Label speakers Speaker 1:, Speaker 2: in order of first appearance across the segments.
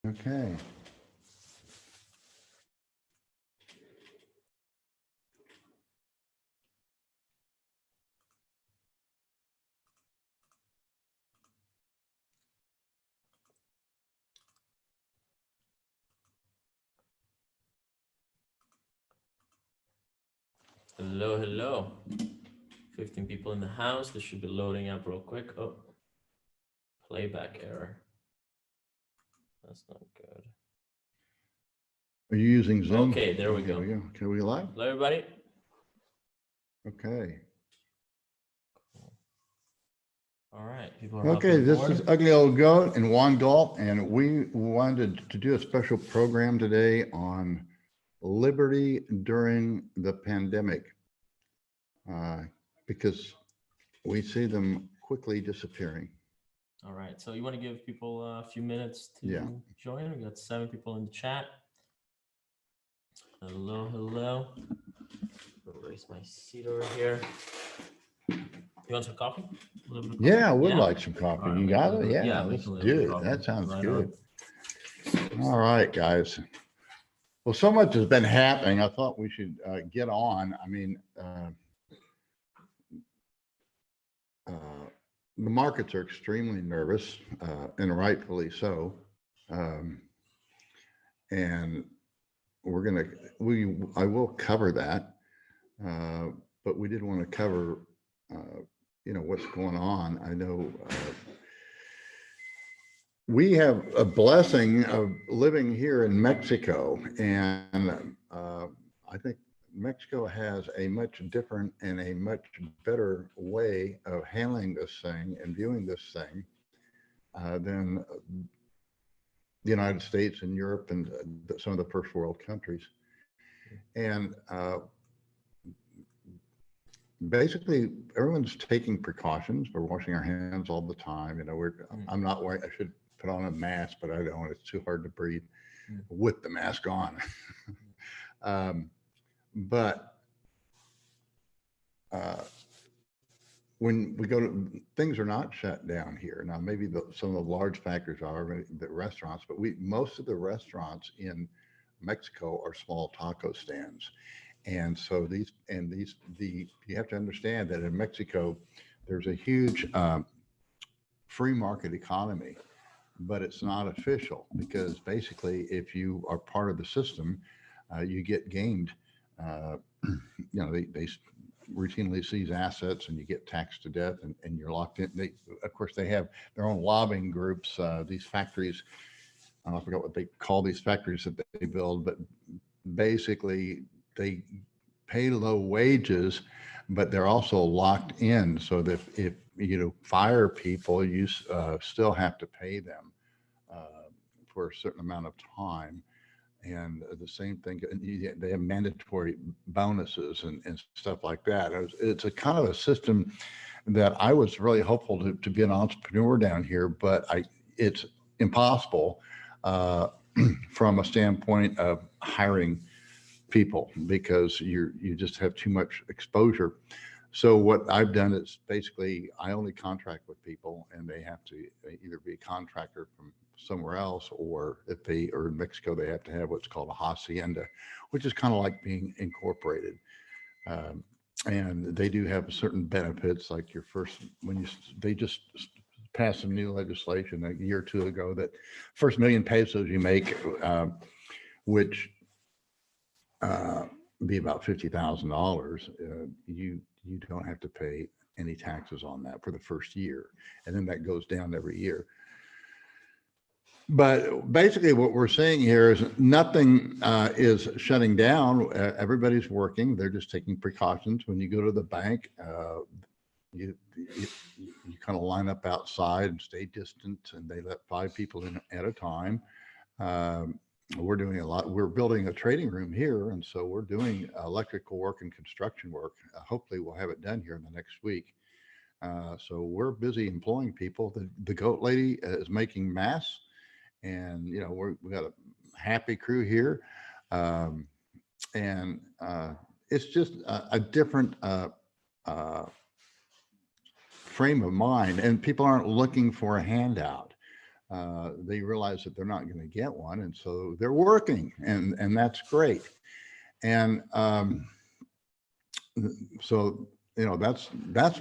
Speaker 1: Okay.
Speaker 2: Hello, hello. 15 people in the house. This should be loading up real quick. Oh, playback error. That's not good.
Speaker 1: Are you using Zoom?
Speaker 2: Okay, there we go.
Speaker 1: Okay, we live?
Speaker 2: Hello, everybody.
Speaker 1: Okay.
Speaker 2: All right, people are
Speaker 1: Okay,
Speaker 2: hopping
Speaker 1: this
Speaker 2: aboard.
Speaker 1: is Ugly Old Goat and Juan Galt, and we wanted to do a special program today on liberty during the pandemic, because we see them quickly disappearing.
Speaker 2: All right, so you want to give people a few minutes to
Speaker 1: Yeah.
Speaker 2: join? We got 7 people in the chat. Hello, hello. I'll raise my seat over here. You want some coffee? A little bit of coffee?
Speaker 1: Yeah, I would like some coffee.
Speaker 2: All right,
Speaker 1: You
Speaker 2: make a
Speaker 1: got
Speaker 2: little
Speaker 1: it?
Speaker 2: bit-
Speaker 1: Yeah,
Speaker 2: make
Speaker 1: let's
Speaker 2: a little
Speaker 1: do
Speaker 2: bit of
Speaker 1: it.
Speaker 2: coffee.
Speaker 1: That sounds
Speaker 2: Right
Speaker 1: good.
Speaker 2: on.
Speaker 1: All right, guys. Well, so much has been happening. I thought we should get on. I mean, the markets are extremely nervous, and rightfully so. Um, and I will cover that, but we did want to cover, what's going on. I know we have a blessing of living here in Mexico, and I think Mexico has a much different and a much better way of handling this thing and viewing this thing than the United States and Europe and some of the first world countries. And basically, everyone's taking precautions. We're washing our hands all the time. I'm not wearing. I should put on a mask, but I don't. It's too hard to breathe with the mask on. But when we go to, things are not shut down here now. Maybe some of the large factors are the restaurants, but most of the restaurants in Mexico are small taco stands. And so you have to understand that in Mexico, there's a huge free market economy, but it's not official, because basically, if you are part of the system, you get gamed. Uh, they routinely seize assets, and you get taxed to death, and you're locked in. Of course, they have their own lobbying groups. These factories, I forgot what they call these factories that they build, but basically they pay low wages, but they're also locked in. So that if you fire people, you still have to pay them for a certain amount of time. And the same thing, they have mandatory bonuses and stuff like that. It's a kind of a system that I was really hopeful to be an entrepreneur down here, but it's impossible from a standpoint of hiring people, because you just have too much exposure. So what I've done is basically I only contract with people, and they have to either be a contractor from somewhere else, or if they are in Mexico, they have to have what's called a hacienda, which is kind of like being incorporated. Um, and they do have certain benefits, like your first, they just passed some new legislation a year or two ago that first million pesos you make, which uh, be about $50,000. You don't have to pay any taxes on that for the first year, and then that goes down every year. But basically, what we're seeing here is nothing is shutting down. Everybody's working. They're just taking precautions. When you go to the bank, you kind of line up outside and stay distant, and they let 5 people in at a time. Um, we're doing a lot. We're building a trading room here, and so we're doing electrical work and construction work. Hopefully, we'll have it done here in the next week. So we're busy employing people. The goat lady is making masks, and we got a happy crew here, um, and it's just a different frame of mind, and people aren't looking for a handout. they realize that they're not going to get one, and so they're working, and that's great. And so that's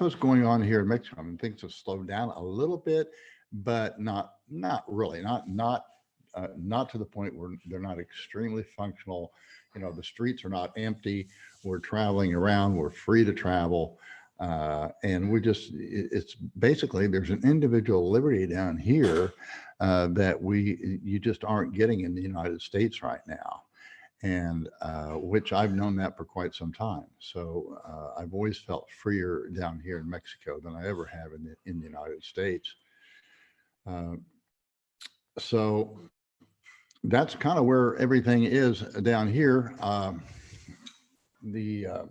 Speaker 1: what's going on here in Mexico. I mean, things have slowed down a little bit, but not really, not to the point where they're not extremely functional. The streets are not empty. We're traveling around. We're free to travel. And it's basically, there's an individual liberty down here that you just aren't getting in the United States right now. And which I've known that for quite some time. So I've always felt freer down here in Mexico than I ever have in the United States. Uh, so that's kind of where everything is down here. The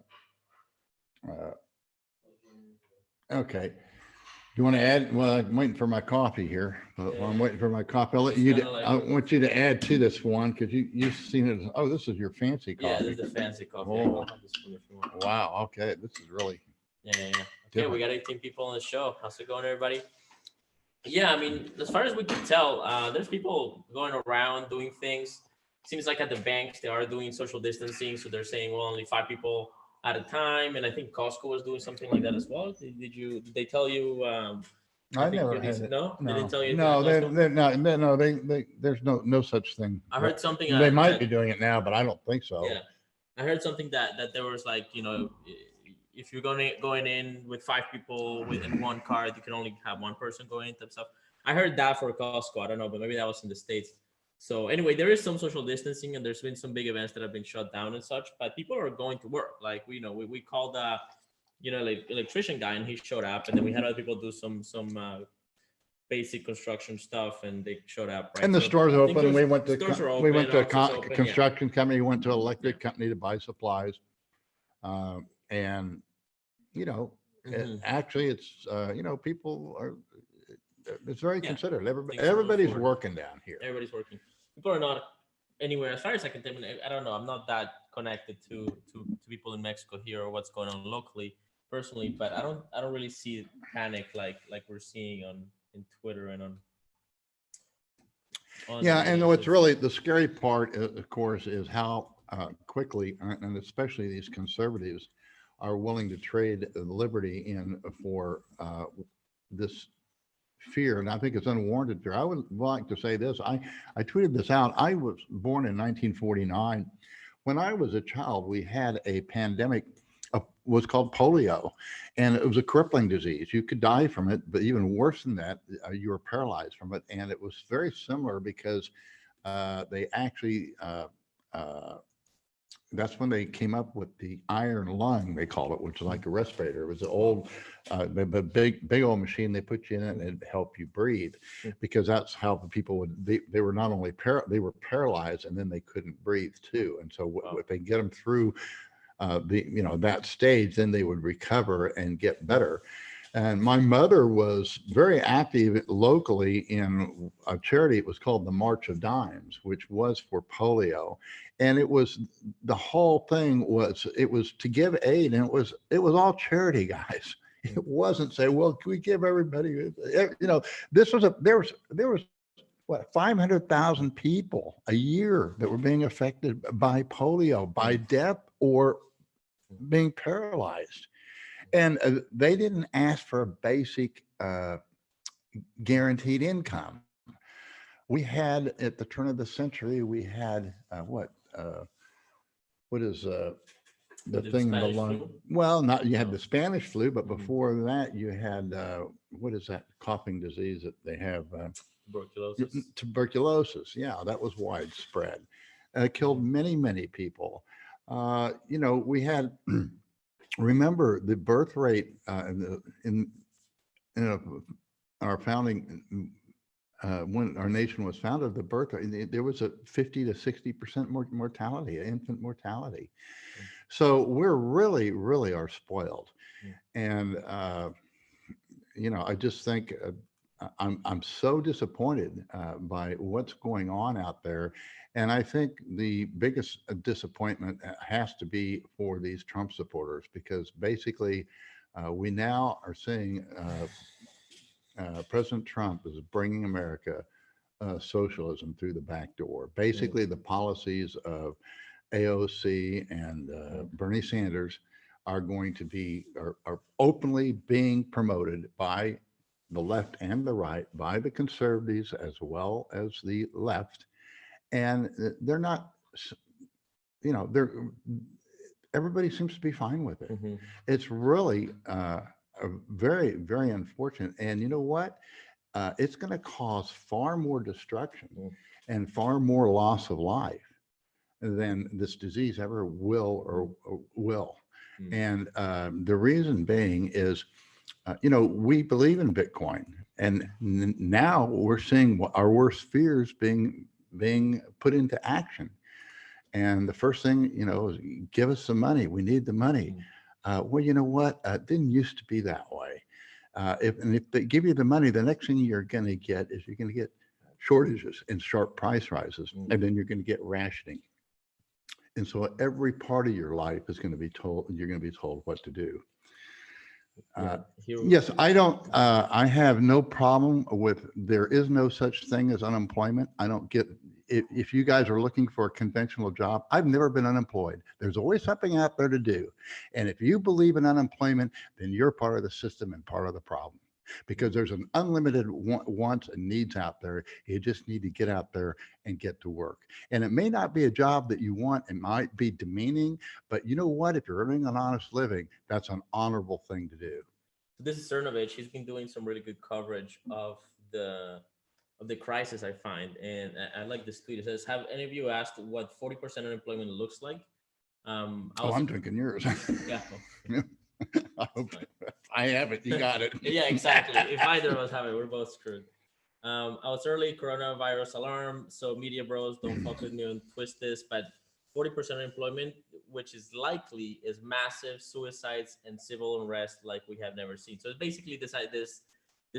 Speaker 1: Okay. Do you want to add? Well, I'm waiting for my coffee here. While I'm waiting for my coffee, I want you to add to this one because you've seen it. Oh, this is your fancy coffee.
Speaker 2: Yeah, this is the fancy coffee.
Speaker 1: Oh.
Speaker 2: I'll have this one if you want.
Speaker 1: Wow. Okay. This is really.
Speaker 2: Yeah. Okay, we got 18 people on the show. How's it going, everybody? Yeah, I mean, as far as we can tell, there's people going around doing things. Seems like at the banks they are doing social distancing, so they're saying, well, only 5 people at a time. And I think Costco was doing something like that as well. Did they tell you?
Speaker 1: I never had it.
Speaker 2: No, they didn't tell you.
Speaker 1: No, there's no such thing.
Speaker 2: I heard something.
Speaker 1: They might be doing it now, but I don't think so.
Speaker 2: Yeah, I heard something that there was like, if you're going in with 5 people within one card, you can only have one person going in type stuff. I heard that for Costco. I don't know, but maybe that was in the States. So anyway, there is some social distancing, and there's been some big events that have been shut down and such. But people are going to work. Like we called like electrician guy, and he showed up, and then we had other people do some basic construction stuff, and they showed up. Right?
Speaker 1: And the stores are open. We went to a construction company. We went to an electric company to buy supplies, and actually, it's people are. It's very considerate. Everybody's working down here.
Speaker 2: Everybody's working. People are not anywhere, as far as I can tell. I don't know. I'm not that connected to people in Mexico here or what's going on locally, personally. But I don't really see panic like we're seeing in Twitter and on
Speaker 1: yeah. And what's really the scary part, of course, is how quickly, and especially these conservatives, are willing to trade liberty in for this fear. And I think it's unwarranted fear. I would like to say this. I tweeted this out. I was born in 1949. When I was a child, we had a pandemic, was called polio, and it was a crippling disease. You could die from it, but even worse than that, you were paralyzed from it. And it was very similar because they actually that's when they came up with the iron lung, they called it, which is like a respirator. It was an old, big old machine. They put you in it and it'd help you breathe, because that's how the people would. They were not only they were paralyzed, and then they couldn't breathe too. And so if they get them through that stage, then they would recover and get better. And my mother was very active locally in a charity. It was called the March of Dimes, which was for polio. And it was, the whole thing was, it was to give aid, and it was all charity, guys. It wasn't say, well, can we give everybody, there was what, 500,000 people a year that were being affected by polio, by death or being paralyzed. And they didn't ask for a basic guaranteed income. We had, at the turn of the century, we had what is the thing in the lung? Well, not, you had the Spanish flu, but before that you had what is that coughing disease that they have? Tuberculosis. Yeah, that was widespread. Killed many people. We had. Remember the birth rate in our founding, when our nation was founded, the birth rate, there was a 50 to 60% mortality, infant mortality. So we're really are spoiled. And I just think I'm so disappointed by what's going on out there. And I think the biggest disappointment has to be for these Trump supporters, because basically we now are seeing President Trump is bringing America socialism through the back door.
Speaker 2: Mm,
Speaker 1: Basically, the policies of AOC and
Speaker 2: mm,
Speaker 1: Bernie Sanders are going to be are openly being promoted by the left and the right, by the conservatives as well as the left, and they're not, they're everybody seems to be fine with it.
Speaker 2: mhm,
Speaker 1: It's really very, very unfortunate. And you know what? It's going to cause far more destruction
Speaker 2: mm,
Speaker 1: and far more loss of life than this disease ever will or will.
Speaker 2: mm,
Speaker 1: And the reason being is, we believe in Bitcoin, and now we're seeing our worst fears being put into action. And the first thing, is give us some money. We need the money.
Speaker 2: mm.
Speaker 1: Well, you know what? It didn't used to be that way. If they give you the money, the next thing you're going to get is you're going to get shortages and sharp price rises,
Speaker 2: Mm.
Speaker 1: and then you're going to get rationing. And so every part of your life is going to be told, you're going to be told what to do.
Speaker 2: Yeah,
Speaker 1: Uh,
Speaker 2: here.
Speaker 1: yes, I don't, I have no problem with, there is no such thing as unemployment. I don't get, if you guys are looking for a conventional job, I've never been unemployed. There's always something out there to do. And if you believe in unemployment, then you're part of the system and part of the problem. Because there's an unlimited wants and needs out there. You just need to get out there and get to work. And it may not be a job that you want. It might be demeaning, but you know what? If you're earning an honest living, that's an honorable thing to do.
Speaker 2: This is Cernovich. He's been doing some really good coverage the of the crisis, I find, and I like this tweet. It says, "Have any of you asked what 40% unemployment looks like?" I
Speaker 1: Oh,
Speaker 2: was,
Speaker 1: I'm drinking yours.
Speaker 2: yeah, well,
Speaker 1: I
Speaker 2: it's
Speaker 1: hope
Speaker 2: fine.
Speaker 1: I have it. You got it.
Speaker 2: Yeah, exactly. If either of us have it, we're both screwed. I was early coronavirus alarm, so media bros don't fuck with me and twist this, but 40% unemployment, which is likely, is massive suicides and civil unrest like we have never seen. So it's basically this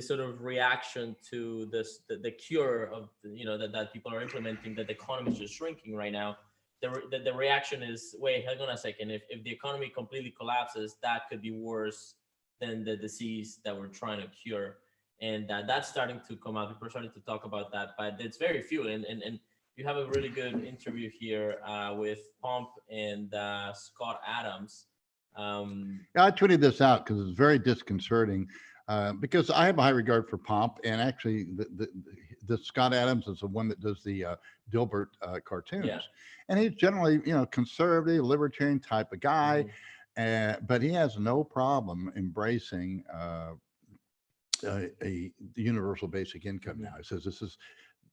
Speaker 2: sort of reaction to the cure of that people are implementing, that the economy is just shrinking right now. The reaction is, wait, hang on a second. If the economy completely collapses, that could be worse than the disease that we're trying to cure. And that's starting to come out. People are starting to talk about that, but it's very few. And you have a really good interview here with Pomp and Scott Adams.
Speaker 1: Yeah, I tweeted this out because it's very disconcerting. Because I have a high regard for Pomp, and actually, the Scott Adams is the one that does the Dilbert
Speaker 2: Yeah.
Speaker 1: cartoons, and he's generally, conservative, libertarian type of guy,
Speaker 2: Mhm.
Speaker 1: but he has no problem embracing a universal basic income
Speaker 2: Mhm.
Speaker 1: now. He says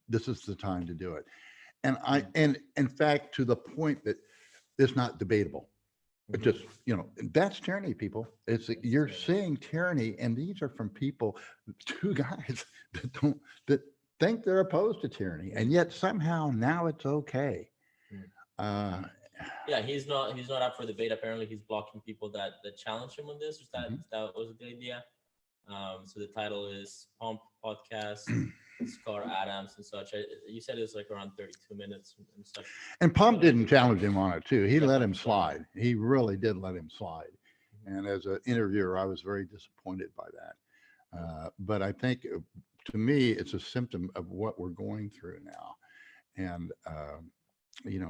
Speaker 1: this is the time to do it, and I
Speaker 2: Mhm.
Speaker 1: and in fact to the point that it's not debatable. It
Speaker 2: Mhm.
Speaker 1: just, that's tyranny, people.
Speaker 2: That's
Speaker 1: You're
Speaker 2: terrible.
Speaker 1: seeing tyranny, and these are from people, two guys that think they're opposed to tyranny, and
Speaker 2: Mhm.
Speaker 1: yet somehow now it's okay.
Speaker 2: Mhm.
Speaker 1: Uh,
Speaker 2: Yeah, he's not up for debate. Apparently, he's blocking people that challenge him on this.
Speaker 1: mhm.
Speaker 2: That was a good idea. So the title is Pump Podcast, Scott Adams and such. You said it was like around 32 minutes and such.
Speaker 1: And
Speaker 2: But
Speaker 1: Pump
Speaker 2: I
Speaker 1: didn't
Speaker 2: agree with that.
Speaker 1: challenge him on it too. He
Speaker 2: Yeah,
Speaker 1: let
Speaker 2: Pump
Speaker 1: him
Speaker 2: is not.
Speaker 1: slide. He really did let him slide.
Speaker 2: Mhm.
Speaker 1: And as an interviewer, I was very disappointed by that.
Speaker 2: Mhm.
Speaker 1: But I think, to me, it's a symptom of what we're going through now. And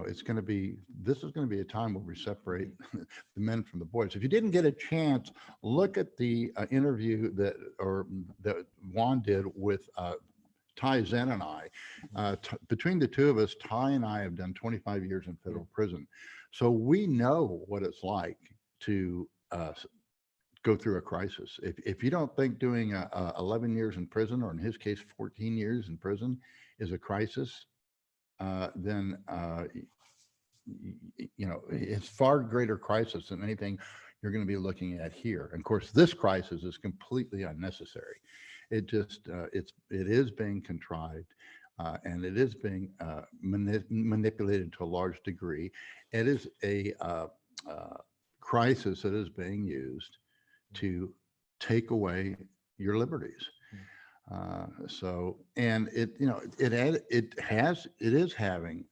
Speaker 1: it's going to be, this is going to be a time where we separate
Speaker 2: Mhm.
Speaker 1: the men from the boys. If you didn't get a chance, look at the interview that Juan did with Ty Zen and I.
Speaker 2: Mhm.
Speaker 1: Between the two of us, Ty and I have done 25 years in
Speaker 2: Mhm.
Speaker 1: federal prison, so we know what it's like to go through a crisis. If you don't think doing 11 years in prison, or in his case 14 years in prison, is a crisis, then it's far greater crisis than anything you're going to be looking at here. And of course, this crisis is completely unnecessary. It is being contrived, and it is being manipulated to a large degree. It is a uh, crisis that is being used to take away your liberties.
Speaker 2: Mhm.
Speaker 1: And it is having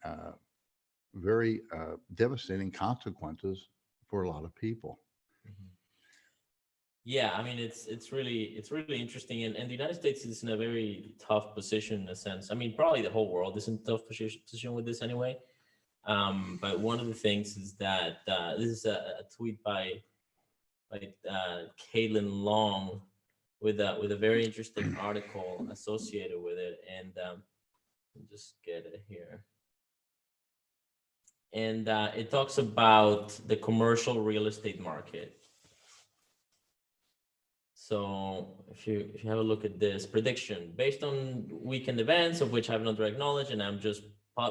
Speaker 1: very devastating consequences for a lot of people.
Speaker 2: Mhm. Yeah, I mean it's really interesting, and the United States is in a very tough position in a sense. I mean, probably the whole world is in a tough position with this anyway. But one of the things is that this is a tweet by Caitlin Long with a very interesting article associated with it, and let me just get it here. And it talks about the commercial real estate market. So if you have a look at this prediction based on weekend events of which I have no direct knowledge, and I'm just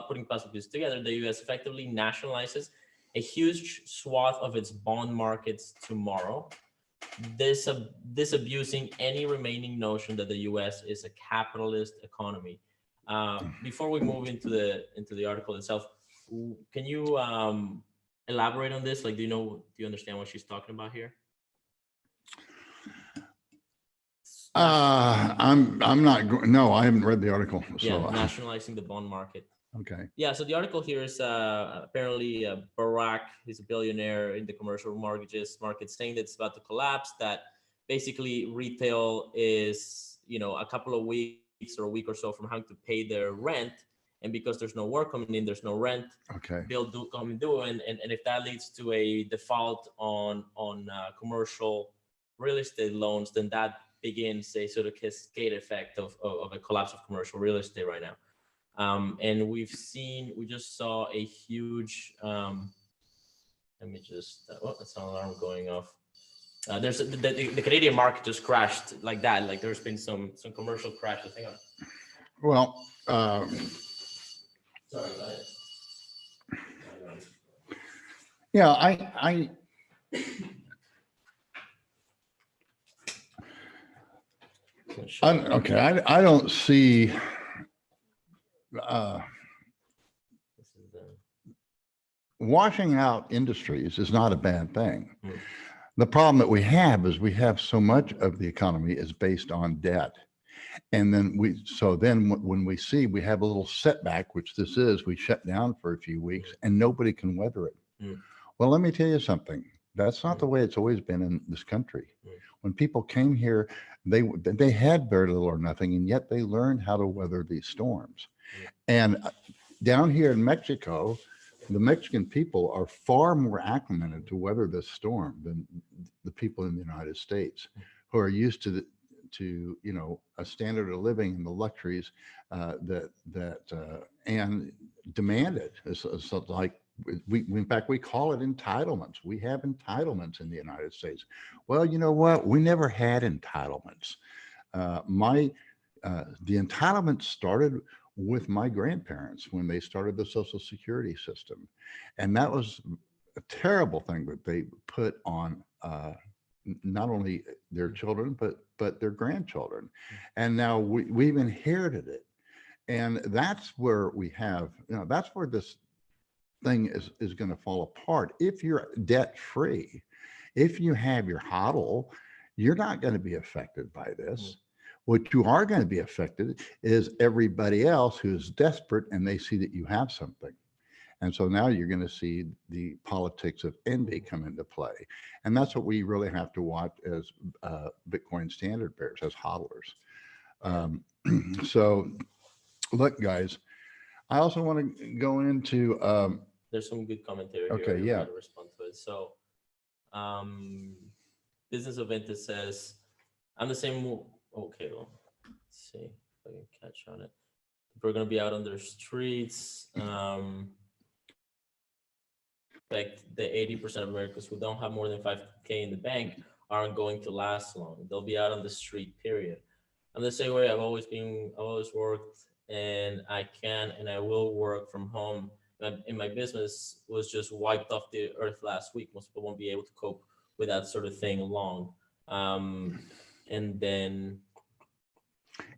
Speaker 2: putting possibilities together, the U.S. effectively nationalizes a huge swath of its bond markets tomorrow, disabusing any remaining notion that the U.S. is a capitalist economy. Before we move into the article itself, can you elaborate on this? Like, do you understand what she's talking about here?
Speaker 1: I'm not, no, I haven't read the article.
Speaker 2: Yeah,
Speaker 1: So,
Speaker 2: nationalizing the bond market.
Speaker 1: okay.
Speaker 2: Yeah, so the article here is apparently Barack, he's a billionaire in the commercial mortgages market, saying that it's about to collapse, that basically retail is, a couple of weeks or a week or so from having to pay their rent. And because there's no work coming in, there's no rent
Speaker 1: Okay.
Speaker 2: bill coming due. And if that leads to a default on commercial real estate loans, then that begins a sort of cascade effect of a collapse of commercial real estate right now. And we just saw a huge, let me just, that's an alarm going off. There's the Canadian market just crashed like that. Like there's been some commercial crashes. Hang on.
Speaker 1: Well,
Speaker 2: Sorry about it.
Speaker 1: yeah, okay. I don't see, washing out industries is not a bad thing. The problem that we have is we have so much of the economy is based on debt. And then when we see we have a little setback, which this is, we shut down for a few weeks and nobody can weather it. Well, let me tell you something. That's not the way it's always been in this country. When people came here, they had very little or nothing, and yet they learned how to weather these storms. And down here in Mexico, the Mexican people are far more acclimated to weather this storm than the people in the United States, who are used to a standard of living and the luxuries and demanded. It's like in fact, we call it entitlements. We have entitlements in the United States. Well, you know what? We never had entitlements. The entitlements started with my grandparents when they started the Social Security system. And that was a terrible thing that they put on not only their children, but their grandchildren. And now we've inherited it. And that's where we have, that's where this thing is going to fall apart. If you're debt free, if you have your HODL, you're not going to be affected by this. What you are going to be affected is everybody else who's desperate and they see that you have something. And so now you're going to see the politics of envy come into play. And that's what we really have to watch as Bitcoin standard bearers, as hodlers. So look, guys, I also want to go into...
Speaker 2: There's some good commentary here.
Speaker 1: Okay, yeah.
Speaker 2: To respond to it. So Business of Vintage says, I'm the same... Okay, well, let's see if I can catch on it. We're going to be out on the streets. Like the 80% of Americans who don't have more than 5K in the bank aren't going to last long. They'll be out on the street, period. I'm the same way. I've always worked, and I can and I will work from home. In my business was just wiped off the earth last week. Most people won't be able to cope with that sort of thing long. And then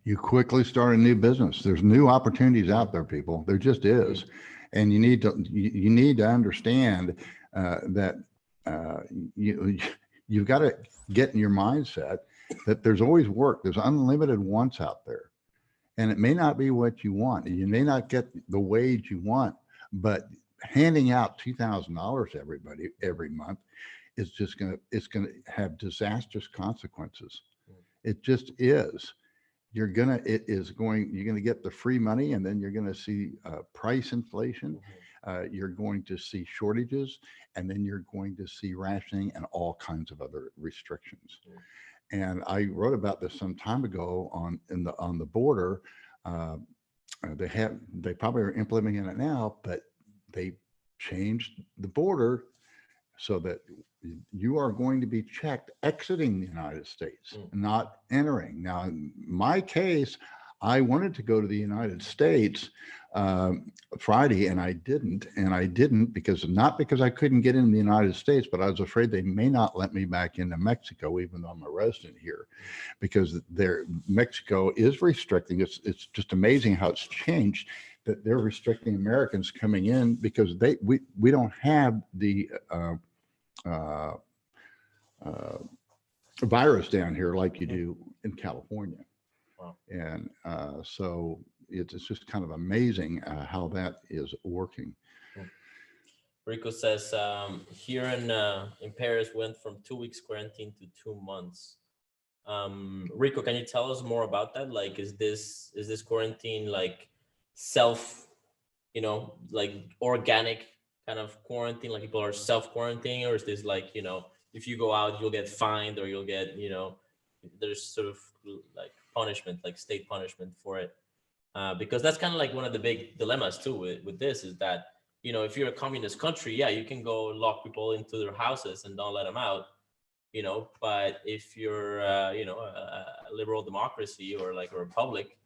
Speaker 1: you quickly start a new business. There's new opportunities out there, people. There just is. And you need to understand that you've got to get in your mindset that there's always work. There's unlimited wants out there. And it may not be what you want. You may not get the wage you want, but handing out $2,000 every month is just it's going to have disastrous consequences. It just is. You're going to get the free money, and then you're going to see price inflation. You're going to see shortages, and then you're going to see rationing and all kinds of other restrictions. And I wrote about this some time ago on the border. Uh, they probably are implementing it now, but they changed the border so that you are going to be checked exiting the United States, not entering. Now, in my case, I wanted to go to the United States Friday, and I didn't. And I didn't because not because I couldn't get in the United States, but I was afraid they may not let me back into Mexico, even though I'm a resident here, because Mexico is restricting. It's just amazing how it's changed. That they're restricting Americans coming in because we don't have the uh, uh, virus down here like you do in California.
Speaker 2: Wow.
Speaker 1: And so it's just kind of amazing how that is working.
Speaker 2: Rico says here in Paris went from 2 weeks quarantine to 2 months. Rico, can you tell us more about that? Like, is this quarantine like self, like organic kind of quarantine, like people are self quarantining, or is this like, if you go out you'll get fined, or you'll get, there's sort of like punishment, like state punishment for it? Because that's kind of like one of the big dilemmas too with this is that, if you're a communist country, yeah, you can go lock people into their houses and don't let them out, but if you're a liberal democracy or like a republic,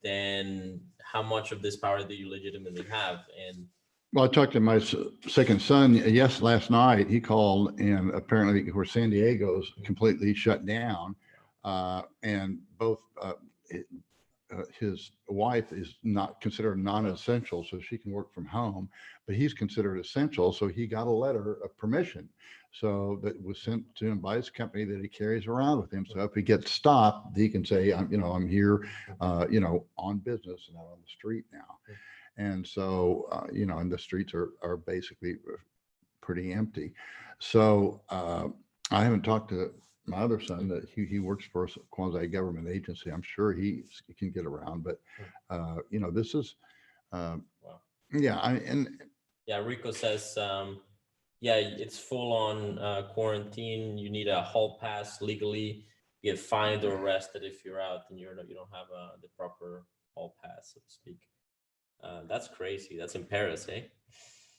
Speaker 2: then how much of this power do you legitimately have? And
Speaker 1: Well, I talked to my second son last night. He called, and apparently where San Diego's completely shut down, and both his wife is not considered non-essential, so she can work from home, but he's considered essential, so he got a letter of permission. So that was sent to him by his company that he carries around with him. So if he gets stopped, he can say, I'm here, on business and not on the street now. And so, and the streets are basically pretty empty. So I haven't talked to my other son that he works for a quasi-government agency. I'm sure he can get around, but this is,
Speaker 2: wow.
Speaker 1: yeah.
Speaker 2: Yeah, Rico says, yeah, it's full on quarantine. You need a hall pass legally. You get fined or arrested if you're out and you don't have the proper hall pass, so to speak. That's crazy. That's in Paris, eh?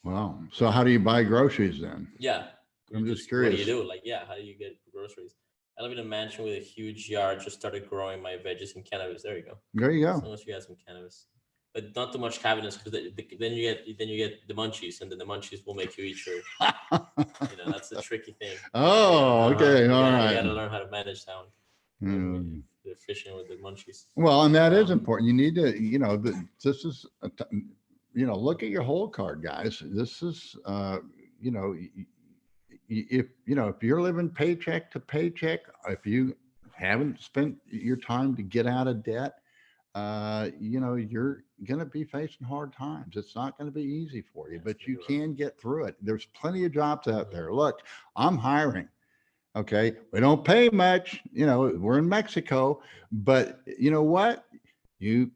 Speaker 1: Wow. So how do you buy groceries then?
Speaker 2: Yeah.
Speaker 1: I'm just curious.
Speaker 2: What do you do? Like, yeah, how do you get groceries? I live in a mansion with a huge yard. Just started growing my veggies and cannabis. There you go.
Speaker 1: There you go.
Speaker 2: As long as you have some cannabis, but not too much cannabis, because then you get the munchies, and then the munchies will make you eat your. That's the tricky thing.
Speaker 1: Oh, okay. All right.
Speaker 2: You got to learn how to manage that one. They're fishing with the munchies.
Speaker 1: Well, and that is important. You need to, this is, look at your whole card, guys. This is, if you're living paycheck to paycheck, if you haven't spent your time to get out of debt, you're going to be facing hard times. It's not going to be easy for you, but you can get through it. There's plenty of jobs out there. Look, I'm hiring. Okay. We don't pay much, we're in Mexico, but you know what? You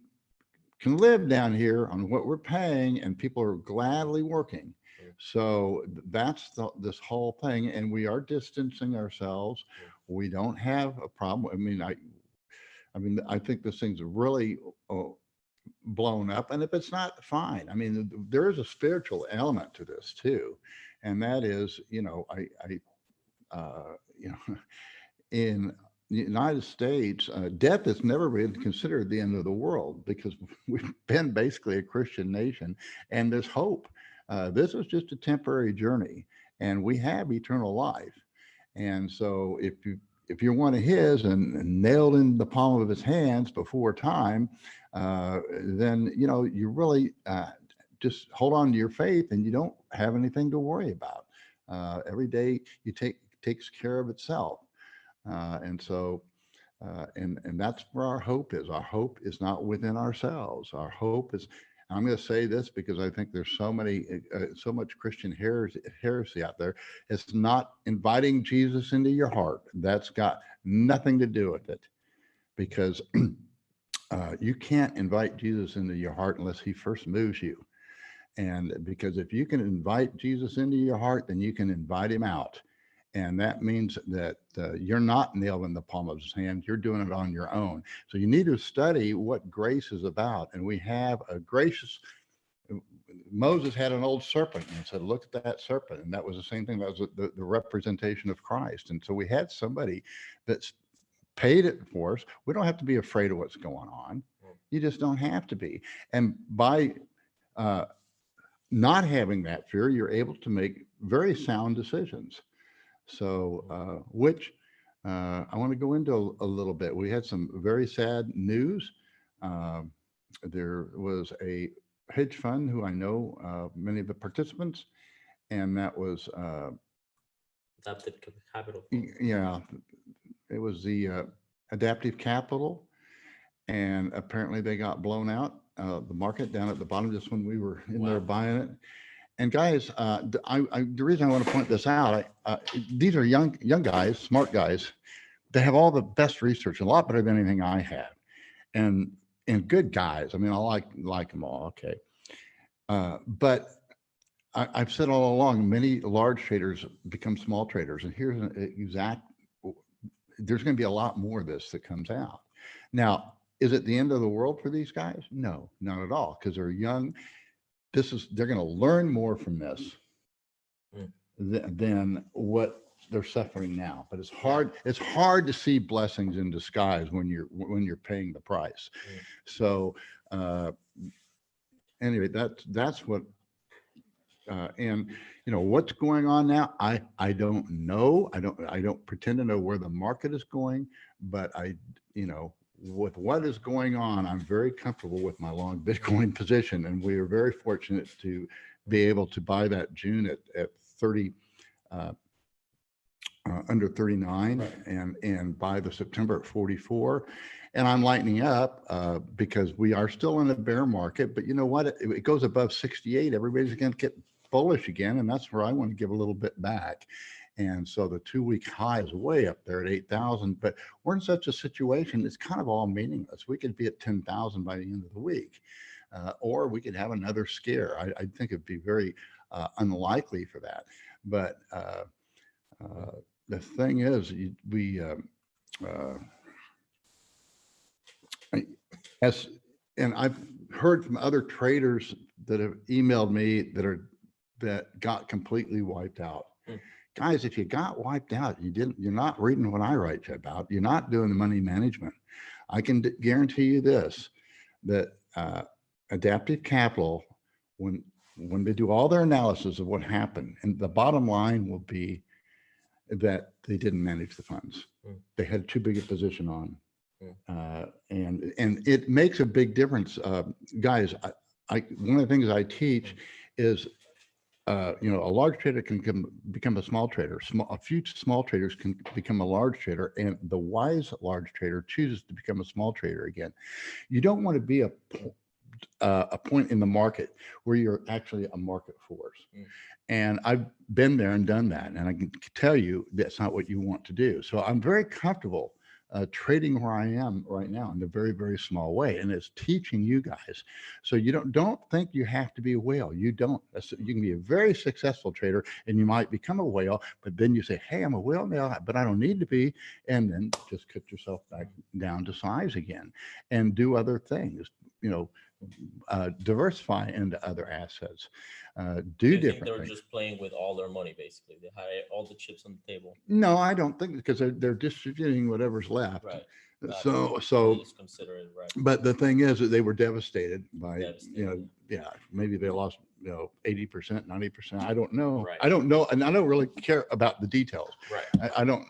Speaker 1: can live down here on what we're paying, and people are gladly working. So that's this whole thing. And we are distancing ourselves. We don't have a problem. I think this thing's really blown up. And if it's not, fine. There is a spiritual element to this too. And that is, in the United States, death has never been considered the end of the world because we've been basically a Christian nation, and there's hope. This is just a temporary journey, and we have eternal life. And so, if you're one of His and nailed in the palm of His hands before time, then you really just hold on to your faith, and you don't have anything to worry about. Every day takes care of itself. And so, and that's where our hope is. Our hope is not within ourselves. Our hope is I'm going to say this because I think there's so much Christian heresy out there. It's not inviting Jesus into your heart. That's got nothing to do with it, because you can't invite Jesus into your heart unless he first moves you. And because if you can invite Jesus into your heart, then you can invite him out. And that means that you're not nailed in the palm of his hand. You're doing it on your own. So you need to study what grace is about. And we have a gracious, Moses had an old serpent and said, look at that serpent. And that was the same thing. That was the representation of Christ. And so we had somebody that's paid it for us. We don't have to be afraid of what's going on. You just don't have to be. And by not having that fear, you're able to make very sound decisions. So, which I want to go into a little bit. We had some very sad news. Uh, there was a hedge fund who I know many of the participants, and that was
Speaker 2: Adaptive capital.
Speaker 1: yeah, it was the Adaptive Capital, and apparently they got blown out. The market down at the bottom, just when we were in there buying it. And guys, the reason I want to point this out, these are young guys, smart guys. They have all the best research, a lot better than anything I have, and good guys. I mean, I like them all. Okay, but I've said all along, many large traders become small traders, and here's an exact. There's going to be a lot more of this that comes out. Now, is it the end of the world for these guys? No, not at all, because they're young. They're going to learn more from this than what they're suffering now. But it's hard. It's hard to see blessings in disguise when you're paying the price. So anyway, that's what. And what's going on now. I don't know. I don't pretend to know where the market is going, but with what is going on, I'm very comfortable with my long Bitcoin position, and we are very fortunate to be able to buy that June at 30, under 39, right, and buy the September at 44. And I'm lightening up because we are still in a bear market, but you know what? It goes above 68. Everybody's going to get bullish again, and that's where I want to give a little bit back. And so the 2-week high is way up there at 8,000, but we're in such a situation, it's kind of all meaningless. We could be at 10,000 by the end of the week, or we could have another scare. I think it'd be very unlikely for that. But the thing is, and I've heard from other traders that have emailed me that got completely wiped out. Guys, if you got wiped out, you're not reading what I write you about. You're not doing the money management. I can guarantee you this, that Adaptive Capital, when they do all their analysis of what happened, and the bottom line will be that they didn't manage the funds. They had too big a position on. And it makes a big difference. Guys, one of the things I teach is a large trader can become a small trader. A few small traders can become a large trader, and the wise large trader chooses to become a small trader again. You don't want to be a point in the market where you're actually a market force. And I've been there and done that, and I can tell you that's not what you want to do. So I'm very comfortable trading where I am right now in a very, very small way, and it's teaching you guys. So you don't think you have to be a whale. You don't. You can be a very successful trader, and you might become a whale, but then you say, "Hey, I'm a whale now, but I don't need to be," and then just cut yourself back down to size again, and do other things. Diversify into other assets. Do different
Speaker 2: they're
Speaker 1: things.
Speaker 2: Just playing with all their money, basically. They had all the chips on the table.
Speaker 1: No, I don't think, because they're distributing whatever's left.
Speaker 2: Right.
Speaker 1: So
Speaker 2: just consider it, right.
Speaker 1: But the thing is that they were devastated by, maybe they lost, 80%, 90%. I don't know.
Speaker 2: Right.
Speaker 1: I don't know. And I don't really care about the details.
Speaker 2: Right.
Speaker 1: I don't,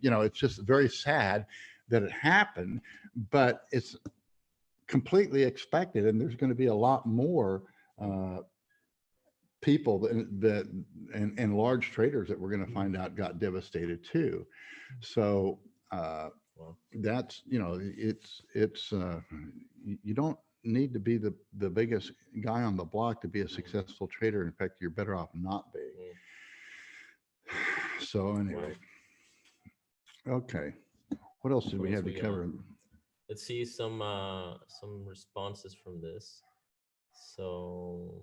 Speaker 1: it's just very sad that it happened, but it's completely expected. And there's going to be a lot more people that and large traders that we're going to find out got devastated too. So that's, it's you don't need to be the biggest guy on the block to be a successful trader. In fact, you're better off not being. So anyway, okay. What else did
Speaker 2: What
Speaker 1: we
Speaker 2: else
Speaker 1: have to
Speaker 2: we got?
Speaker 1: cover?
Speaker 2: Let's see some responses from this. So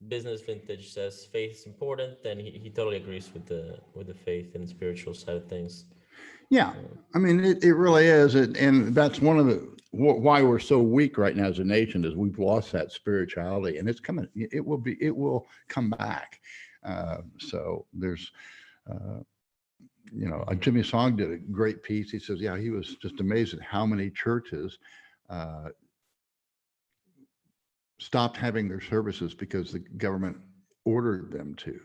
Speaker 2: Business Vintage says faith is important, and he totally agrees with the faith and spiritual side of things.
Speaker 1: Yeah, I mean, it really is. And that's one of the why we're so weak right now as a nation is we've lost that spirituality, and it's coming. It will come back. So there's, Jimmy Song did a great piece. He says, yeah, he was just amazed at how many churches stopped having their services because the government ordered them to.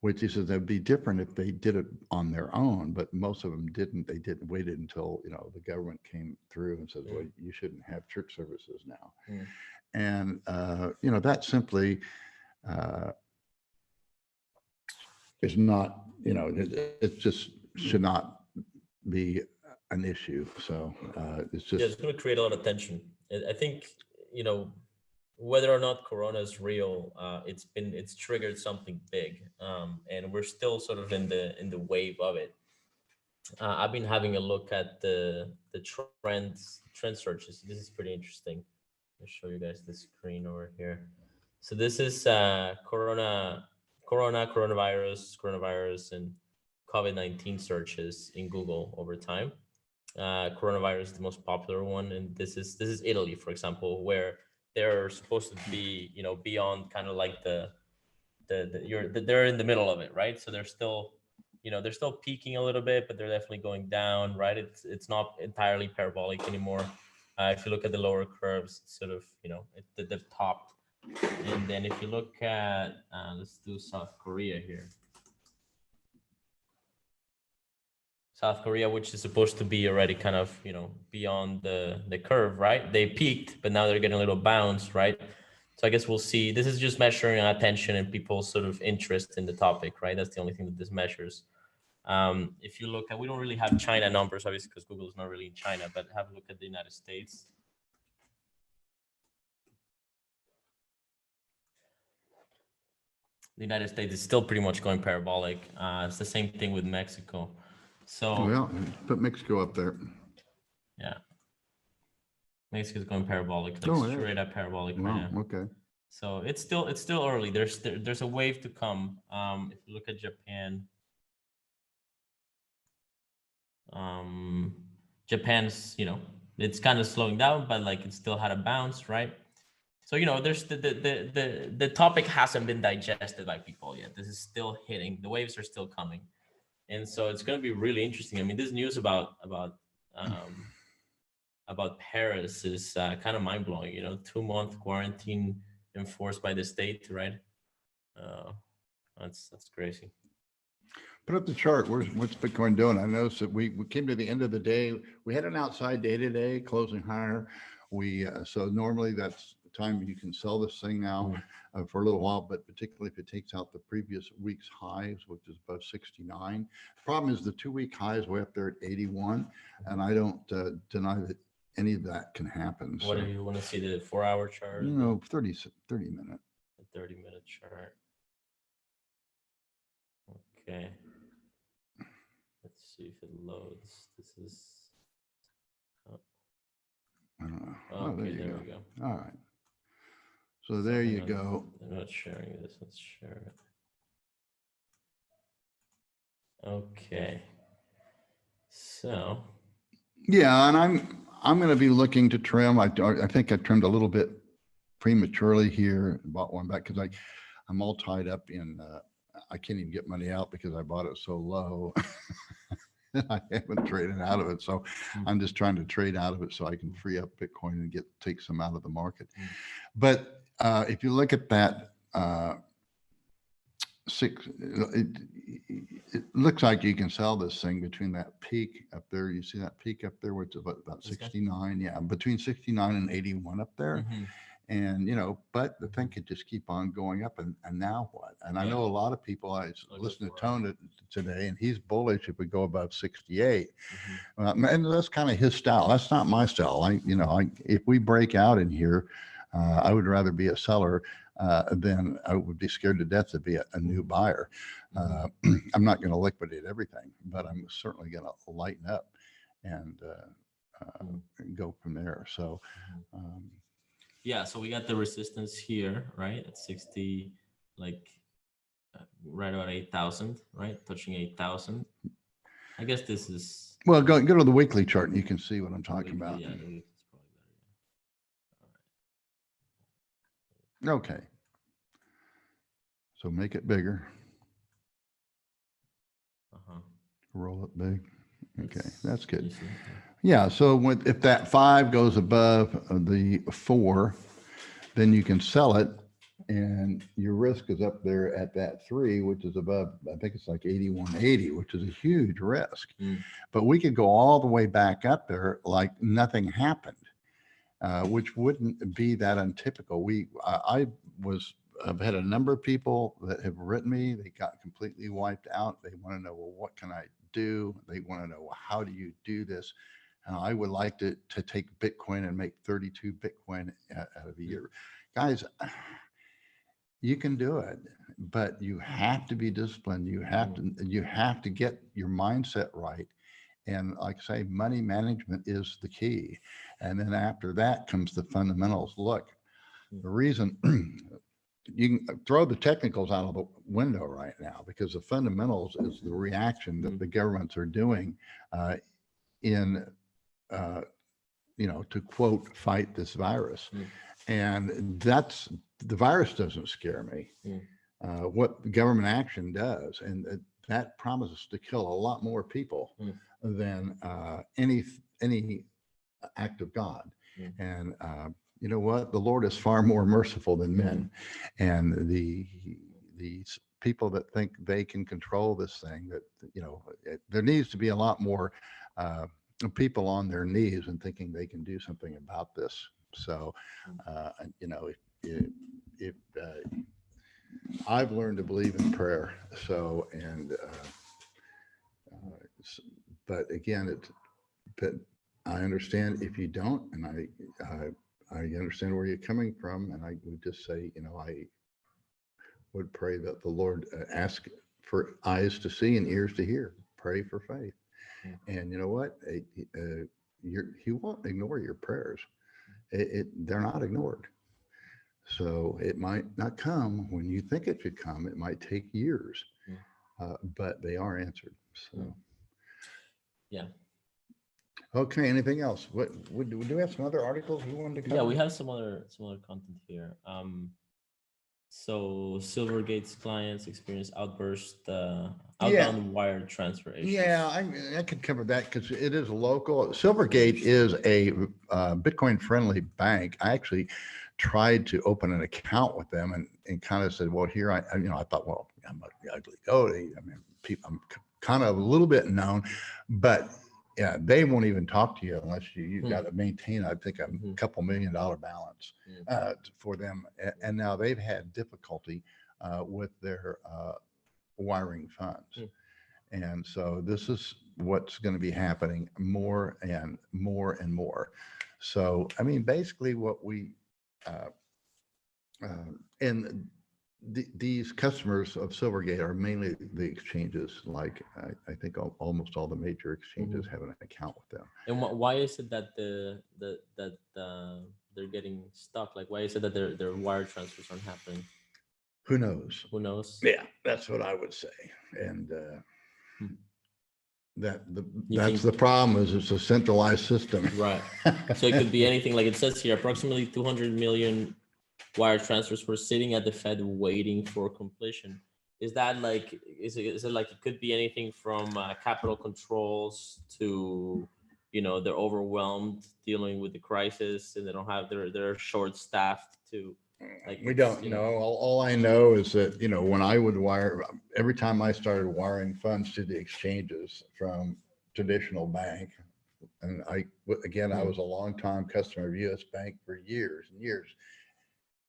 Speaker 1: Which he says that'd be different if they did it on their own, but most of them didn't. They didn't waited until the government came through and says, "Well, you shouldn't have church services now," and that simply is not. It just should not be an issue. So it's just
Speaker 2: it's going to create a lot of tension. I think whether or not Corona is real, it's triggered something big, and we're still sort of in the wave of it. I've been having a look at the trend searches. This is pretty interesting. I'll show you guys the screen over here. So this is coronavirus, and COVID-19 searches in Google over time. Coronavirus is the most popular one, and this is Italy, for example, where they're supposed to be beyond kind of like they're in the middle of it, right? So they're still they're still peaking a little bit, but they're definitely going down, right? It's not entirely parabolic anymore. If you look at the lower curves, it's sort of they've topped. And then if you look at let's do South Korea here. South Korea, which is supposed to be already kind of beyond the curve, right? They peaked, but now they're getting a little bounce, right? So I guess we'll see. This is just measuring attention and people's sort of interest in the topic, right? That's the only thing that this measures. If you look at, we don't really have China numbers, obviously, because Google is not really in China, but have a look at the United States. The United States is still pretty much going parabolic. It's the same thing with Mexico. So
Speaker 1: well, put Mexico up there.
Speaker 2: Yeah, Mexico's going parabolic, like straight up parabolic right now.
Speaker 1: Okay.
Speaker 2: So it's still early. There's a wave to come. If you look at Japan, Japan's it's kind of slowing down, but like it still had a bounce, right? So there's the topic hasn't been digested by people yet. This is still hitting. The waves are still coming, and so it's going to be really interesting. I mean, this news about Paris is kind of mind blowing. 2-month quarantine enforced by the state, right? That's crazy.
Speaker 1: Put up the chart. What's Bitcoin doing? I noticed that we came to the end of the day. We had an outside day today, closing higher. So normally that's the time you can sell this thing now for a little while, but particularly if it takes out the previous week's highs, which is above 69. The problem is the 2-week high is way up there at 81, and I don't deny that any of that can happen.
Speaker 2: What do you want to see, the 4-hour chart?
Speaker 1: 30 minute.
Speaker 2: The 30-minute chart. Okay. Let's see if it loads. This is.
Speaker 1: I don't know.
Speaker 2: Okay, there we go.
Speaker 1: All right. So there you go.
Speaker 2: I'm not sharing this. Let's share it. Okay. So.
Speaker 1: Yeah, and I'm going to be looking to trim. I think I trimmed a little bit prematurely here. Bought one back because I'm all tied up in. I can't even get money out because I bought it so low. I haven't traded out of it. So I'm just trying to trade out of it so I can free up Bitcoin and take some out of the market. But if you look at that it looks like you can sell this thing between that peak up there. You see that peak up there, which is about 69. Yeah, between 69 and 81 up there. And, but the thing could just keep on going up. And now what? And I
Speaker 2: Yeah.
Speaker 1: know a lot of people, I
Speaker 2: I'll go
Speaker 1: listened to
Speaker 2: for it.
Speaker 1: Tone today, and he's bullish if we go above 68.
Speaker 2: Mhm.
Speaker 1: And that's kind of his style. That's not my style. If we break out in here, I would rather be a seller than I would be scared to death to be a new buyer. I'm not going to liquidate everything, but I'm certainly going to lighten up and go from there. So, um,
Speaker 2: Yeah, so we got the resistance here, right? At 60, like right about 8,000, right? Touching 8,000. I guess this is
Speaker 1: well, go to the weekly chart and you can see what I'm
Speaker 2: the
Speaker 1: talking
Speaker 2: weekly.
Speaker 1: about.
Speaker 2: Yeah, the weekly is probably
Speaker 1: Okay. So make it bigger,
Speaker 2: better. Uh-huh.
Speaker 1: roll it big. Okay, that's
Speaker 2: You
Speaker 1: good.
Speaker 2: see?
Speaker 1: Yeah, so if that 5 goes above the 4, then you can sell it, and your risk is up there at that 3, which is above, I think it's like 81.80, which is a huge risk.
Speaker 2: Mm.
Speaker 1: But we could go all the way back up there like nothing happened, which wouldn't be that untypical. I've had a number of people that have written me. They got completely wiped out. They want to know, well, what can I do? They want to know, well, how do you do this? And I would like to take Bitcoin and make 32 Bitcoin out of a year. Guys, you can do it, but you have to be disciplined. You have to get your mindset right. And like I say, money management is the key. And then after that comes the fundamentals. Look, the reason you can throw the technicals out of the window right now, because the fundamentals is the reaction that the governments are doing in, uh, to quote, fight this virus. And the virus doesn't scare me. What government action does, and that promises to kill a lot more people than any act of God. And you know what? The Lord is far more merciful than men. And these people that think they can control this thing, that there needs to be a lot more people on their knees and thinking they can do something about this. So, if I've learned to believe in prayer. So, but again, but I understand if you don't, and I understand where you're coming from, and I would just say, I would pray that the Lord ask for eyes to see and ears to hear. Pray for faith, and you know what? He won't ignore your prayers. They're not ignored. So it might not come when you think it should come. It might take years, but they are answered. So.
Speaker 2: Yeah.
Speaker 1: Okay. Anything else? What do we have some other articles we wanted to cover?
Speaker 2: Yeah, we have some other content here. So Silvergate's clients experience outbound wire transfer issues.
Speaker 1: Yeah, I could cover that because it is local. Silvergate is a Bitcoin friendly bank. I actually tried to open an account with them and kind of said, well, here I thought, well, I'm a ugly goatee. I mean, I'm kind of a little bit known, but yeah, they won't even talk to you unless you've got to maintain, I think, a couple $1 million balance for them. And now they've had difficulty with their wiring funds. And so this is what's going to be happening more and more and more. So, I mean, basically what and these customers of Silvergate are mainly the exchanges. Like I think almost all the major exchanges have an account with them.
Speaker 2: And why is it that they're getting stuck? Like, why is it that their wire transfers aren't happening?
Speaker 1: Who knows?
Speaker 2: Who knows?
Speaker 1: Yeah, that's what I would say. And that's
Speaker 2: think-
Speaker 1: the problem, is it's a centralized system.
Speaker 2: Right. So it could be anything. Like it says here, approximately 200 million wire transfers were sitting at the Fed waiting for completion. Is that like, is it like it could be anything from capital controls to, they're overwhelmed dealing with the crisis and they don't have, they're short staffed to, like,
Speaker 1: We don't know. All I know is that, when I would wire, every time I started wiring funds to the exchanges from traditional bank, and I was a longtime customer of US Bank for years and years.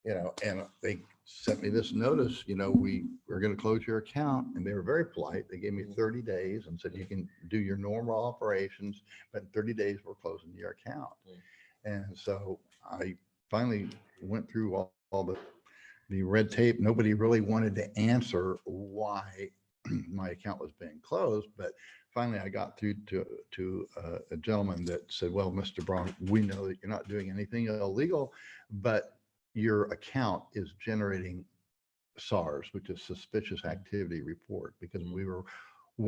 Speaker 1: and they sent me this notice, we're going to close your account. And they were very polite. They gave me 30 days and said, you can do your normal operations, but in 30 days, we're closing your account. And so I finally went through all the red tape. Nobody really wanted to answer why my account was being closed, but finally I got through to a gentleman that said, well, Mr. Braun, we know that you're not doing anything illegal, but your account is generating SARS, which is suspicious activity report, because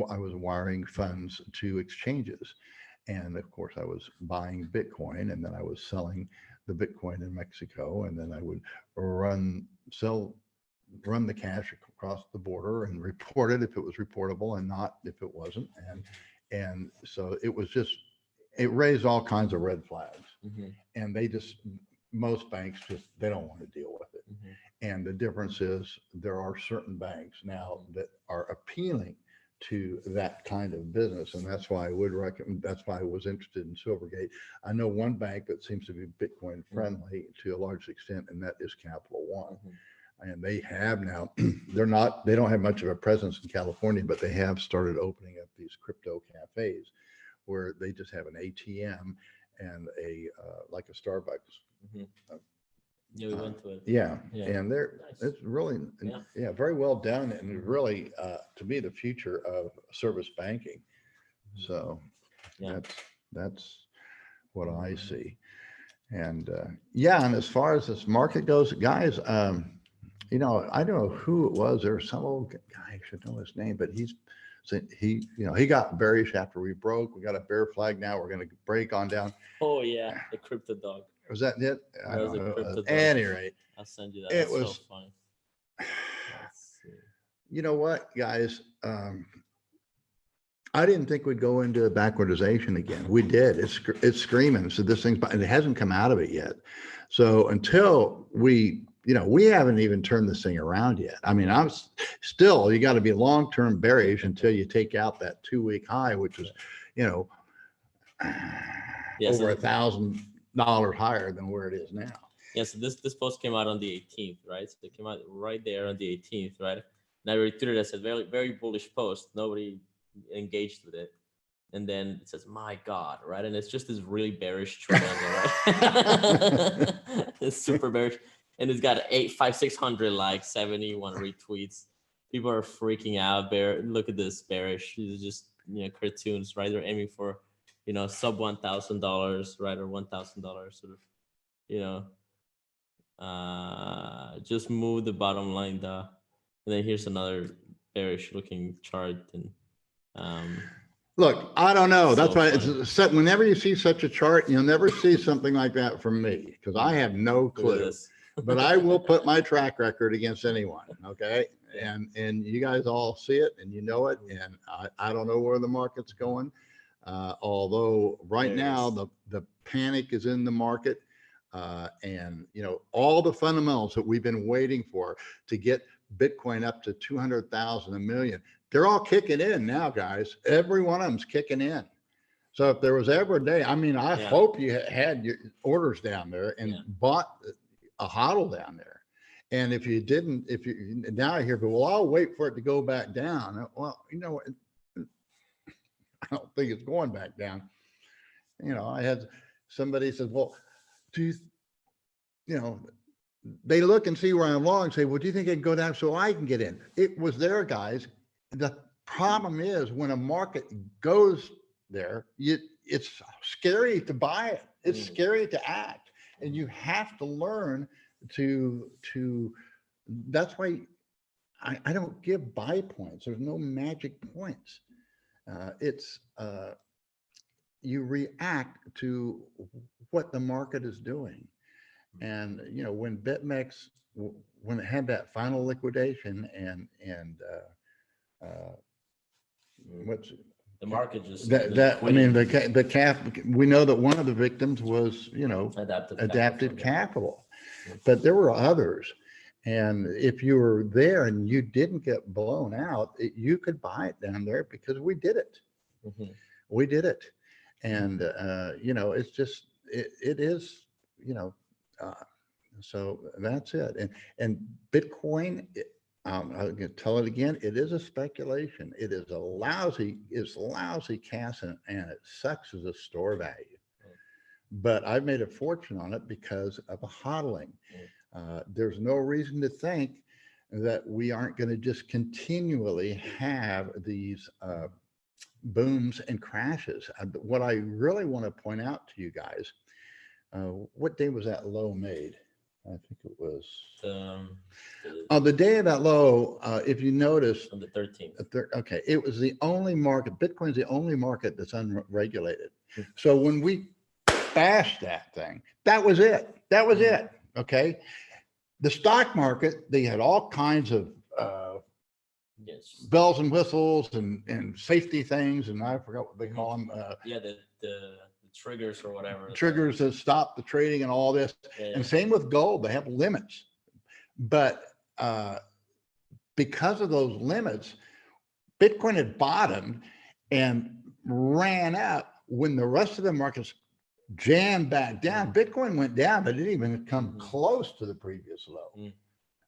Speaker 1: I was wiring funds to exchanges. And of course I was buying Bitcoin, and then I was selling the Bitcoin in Mexico, and then I would run the cash across the border and report it if it was reportable and not if it wasn't. And so it raised all kinds of red flags. And most banks they don't want to deal with it. And the difference is there are certain banks now that are appealing to that kind of business. And that's why I would recommend, that's why I was interested in Silvergate. I know one bank that seems to be Bitcoin friendly to a large extent, and that is Capital One. And they have now, they don't have much of a presence in California, but they have started opening up these crypto cafes where they just have an ATM and like a Starbucks.
Speaker 2: Yeah, we went to it.
Speaker 1: Yeah.
Speaker 2: Yeah.
Speaker 1: And it's really, very well done. And really, to me, the future of service banking. So that's what I see. And and as far as this market goes, guys, I don't know who it was. There was some old guy, I should know his name, but he got bearish after we broke. We got a bear flag now. We're going to break on down.
Speaker 2: Oh yeah, the crypto dog.
Speaker 1: Was that it?
Speaker 2: I don't know.
Speaker 1: At any rate,
Speaker 2: I'll send you that. That's so funny.
Speaker 1: You know what, guys? I didn't think we'd go into backwardization again. We did. It's screaming. So this thing's, it hasn't come out of it yet. So until we haven't even turned this thing around yet. I mean, I'm still, you got to be long-term bearish until you take out that 2-week high, which is, over $1,000 higher than where it is now.
Speaker 2: Yeah. So this post came out on the 18th, right? So it came out right there on the 18th, right? And I retweeted it as a very, very bullish post. Nobody engaged with it. And then it says, my God, right? And it's just this really bearish trend, right? It's super bearish. And it's got 600 likes, 71 retweets. People are freaking out. Look at this bearish. These are just cartoons, right? They're aiming for sub $1,000, right, or $1,000, sort of. Just move the bottom line down. And then here's another bearish looking chart. And
Speaker 1: look, I don't know. That's why
Speaker 2: funny.
Speaker 1: Whenever you see such a chart, you'll never see something like that from me, because I have no clue. But I will put my track record against anyone. Okay. And you guys all see it and you know it. And I don't know where the market's going. Although right now the panic is in the market. And all the fundamentals that we've been waiting for to get Bitcoin up to 200,000, a million, they're all kicking in now, guys. Every one of them's kicking in. So if there was ever a day, I mean, I hope you had your orders down there and bought a hodl down there. And if you didn't, now I hear, well, I'll wait for it to go back down. Well, I don't think it's going back down. I had somebody said, well, they look and see where I'm long and say, well, do you think it can go down so I can get in? It was there, guys. The problem is when a market goes there, it's scary to buy it. It's scary to act. And you have to learn to that's why I don't give buy points. There's no magic points. You react to what the market is doing. And when BitMEX, when it had that final liquidation and what's
Speaker 2: the market just
Speaker 1: the cap, we know that one of the victims was adaptive capital, but there were others. And if you were there and you didn't get blown out, you could buy it down there because we did it. We did it. And it's just it is So that's it. And Bitcoin, I'll tell it again, it is a speculation. It is it's lousy cash and it sucks as a store value. But I've made a fortune on it because of a hodling. There's no reason to think that we aren't going to just continually have these booms and crashes. What I really want to point out to you guys, what day was that low made? I think it was on the day of that low. If you notice,
Speaker 2: on the 13th.
Speaker 1: Okay, it was the only market. Bitcoin's the only market that's unregulated. So when we bashed that thing, that was it. That was it. Okay. The stock market, they had all kinds of bells and whistles and safety things, and I forgot what they call them.
Speaker 2: Yeah, the triggers or whatever.
Speaker 1: Triggers that stop the trading and all this. And same with gold, they have limits. But because of those limits, Bitcoin had bottomed and ran up when the rest of the markets jammed back down. Bitcoin went down, but it didn't even come close to the previous low.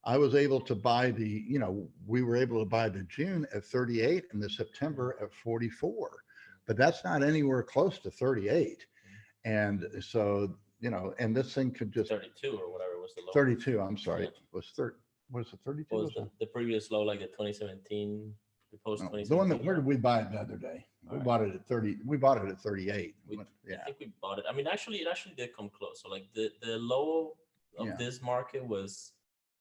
Speaker 1: I was able to buy we were able to buy the June at 38 and the September at 44, but that's not anywhere close to 38. And so, and this thing could just
Speaker 2: 32 or whatever was the low.
Speaker 1: 32, I'm sorry. It was what is it, 32?
Speaker 2: What was the previous low, like the 2017, the post 2017?
Speaker 1: The one where did we buy it the other day? We bought it at 30. We bought it at 38.
Speaker 2: I think we bought it. I mean, actually, it did come close. So like the low of this market was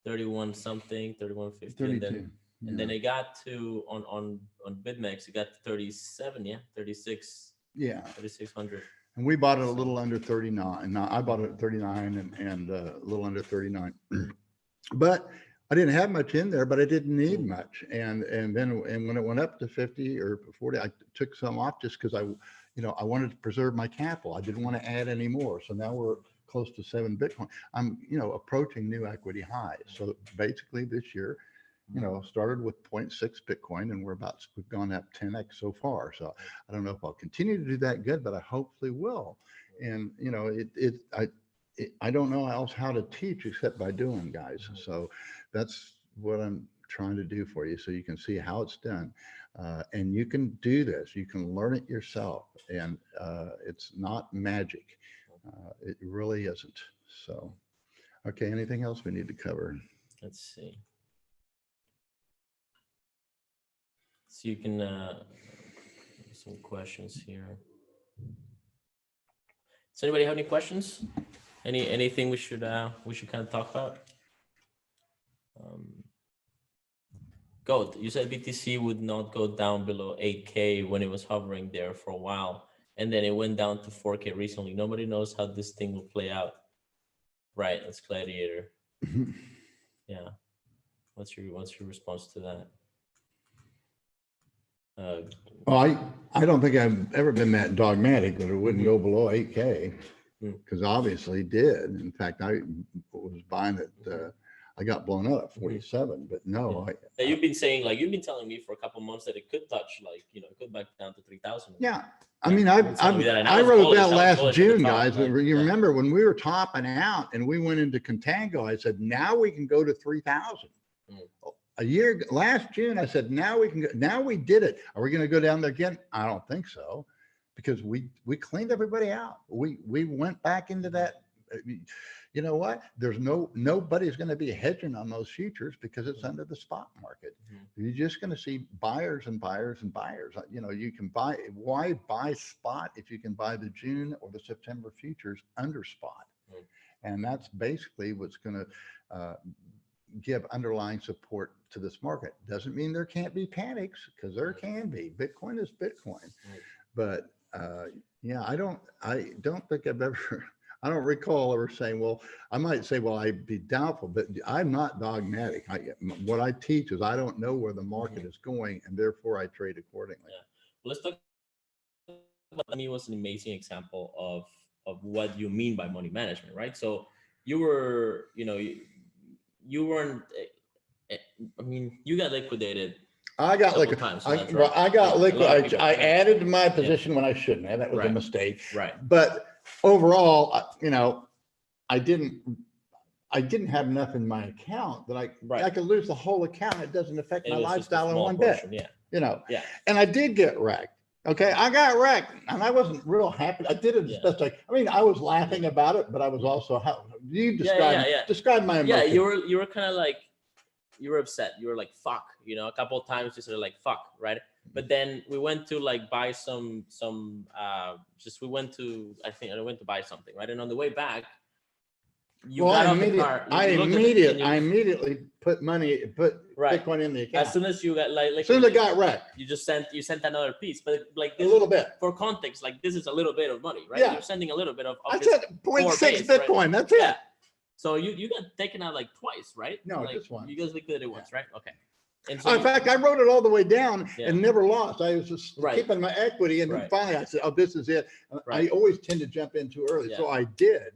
Speaker 2: 31 something, 31.50, and then it got to on BitMEX, it got to 37, 36, 3600.
Speaker 1: And we bought it a little under 39. Now I bought it at 39 and a little under 39. But I didn't have much in there, but I didn't need much. And then when it went up to 50 or 40, I took some off just because I wanted to preserve my capital. I didn't want to add any more. So now we're close to 7 Bitcoin. I'm, approaching new equity highs. So basically this year, started with 0.6 Bitcoin and we've gone up 10x so far. So I don't know if I'll continue to do that good, but I hopefully will. And, I don't know else how to teach except by doing, guys. So that's what I'm trying to do for you so you can see how it's done. And you can do this. You can learn it yourself. And it's not magic. It really isn't. So, okay, anything else we need to cover?
Speaker 2: Let's see. So you can, some questions here. Does anybody have any questions? Anything we should kind of talk about? Gold, you said BTC would not go down below 8K when it was hovering there for a while, and then it went down to 4K recently. Nobody knows how this thing will play out. Right, that's Gladiator. Yeah. What's your response to that?
Speaker 1: Well, I don't think I've ever been that dogmatic that it wouldn't go below 8K. Because obviously it did. In fact, I was buying it. I got blown up at 47, but no.
Speaker 2: You've been saying, you've been telling me for a couple months that it could touch, it could back down to 3,000.
Speaker 1: Yeah. I mean, I wrote that last June, guys. You remember when we were topping out and we went into contango, I said, now we can go to 3,000. Last June, I said, now we can go, now we did it. Are we going to go down there again? I don't think so. Because we cleaned everybody out. We went back into that. You know what? There's nobody's going to be hedging on those futures because it's under the spot market. You're just going to see buyers and buyers and buyers. You can buy. Why buy spot if you can buy the June or the September futures under spot? And that's basically what's going to give underlying support to this market. Doesn't mean there can't be panics, because there can be. Bitcoin is Bitcoin, but yeah, I don't think I've ever, I don't recall ever saying, well, I might say, well, I'd be doubtful, but I'm not dogmatic. What I teach is I don't know where the market is going, and therefore I trade accordingly.
Speaker 2: Yeah. Well, let's talk about, I mean, it was an amazing example of what you mean by money management, right? So you were, you weren't, I mean, you got liquidated.
Speaker 1: I got liquid. I got liquid. I added to my position when I shouldn't have. That was a mistake.
Speaker 2: Right.
Speaker 1: But overall, I didn't. I didn't have enough in my account that I
Speaker 2: Right.
Speaker 1: could lose the whole account. It doesn't affect
Speaker 2: It
Speaker 1: my
Speaker 2: was just a
Speaker 1: lifestyle in
Speaker 2: small
Speaker 1: one
Speaker 2: portion.
Speaker 1: bit,
Speaker 2: Yeah.
Speaker 1: you know.
Speaker 2: Yeah.
Speaker 1: And I did get wrecked. Okay, I got wrecked, and I wasn't real happy. I did it as
Speaker 2: Yeah.
Speaker 1: best I mean, I was laughing about it, but I was
Speaker 2: Yeah.
Speaker 1: also how you
Speaker 2: Yeah.
Speaker 1: describe my
Speaker 2: Yeah.
Speaker 1: emotion.
Speaker 2: You were kind of like, you were upset. You were like, fuck, a couple of times you said like, fuck, right? But then we went to like buy we went to, I went to buy something, right? And on the way back, you got off the car.
Speaker 1: I immediately put
Speaker 2: right.
Speaker 1: Bitcoin in the
Speaker 2: As
Speaker 1: account.
Speaker 2: soon as you got
Speaker 1: As soon as I got wrecked,
Speaker 2: you sent another piece, but like
Speaker 1: a little bit.
Speaker 2: For context, like this is a little bit of money, right?
Speaker 1: Yeah.
Speaker 2: You're sending a little bit of
Speaker 1: I
Speaker 2: this
Speaker 1: said 0.6
Speaker 2: base,
Speaker 1: Bitcoin.
Speaker 2: right?
Speaker 1: That's it.
Speaker 2: Yeah. So you got taken out like twice, right?
Speaker 1: No,
Speaker 2: like,
Speaker 1: just once.
Speaker 2: You guys liquidated once, right? Okay. And
Speaker 1: In fact, I wrote it all the way down and never lost. I was just keeping my equity, and then finally I said, "Oh, this is it." I always tend to jump in too early, so I did.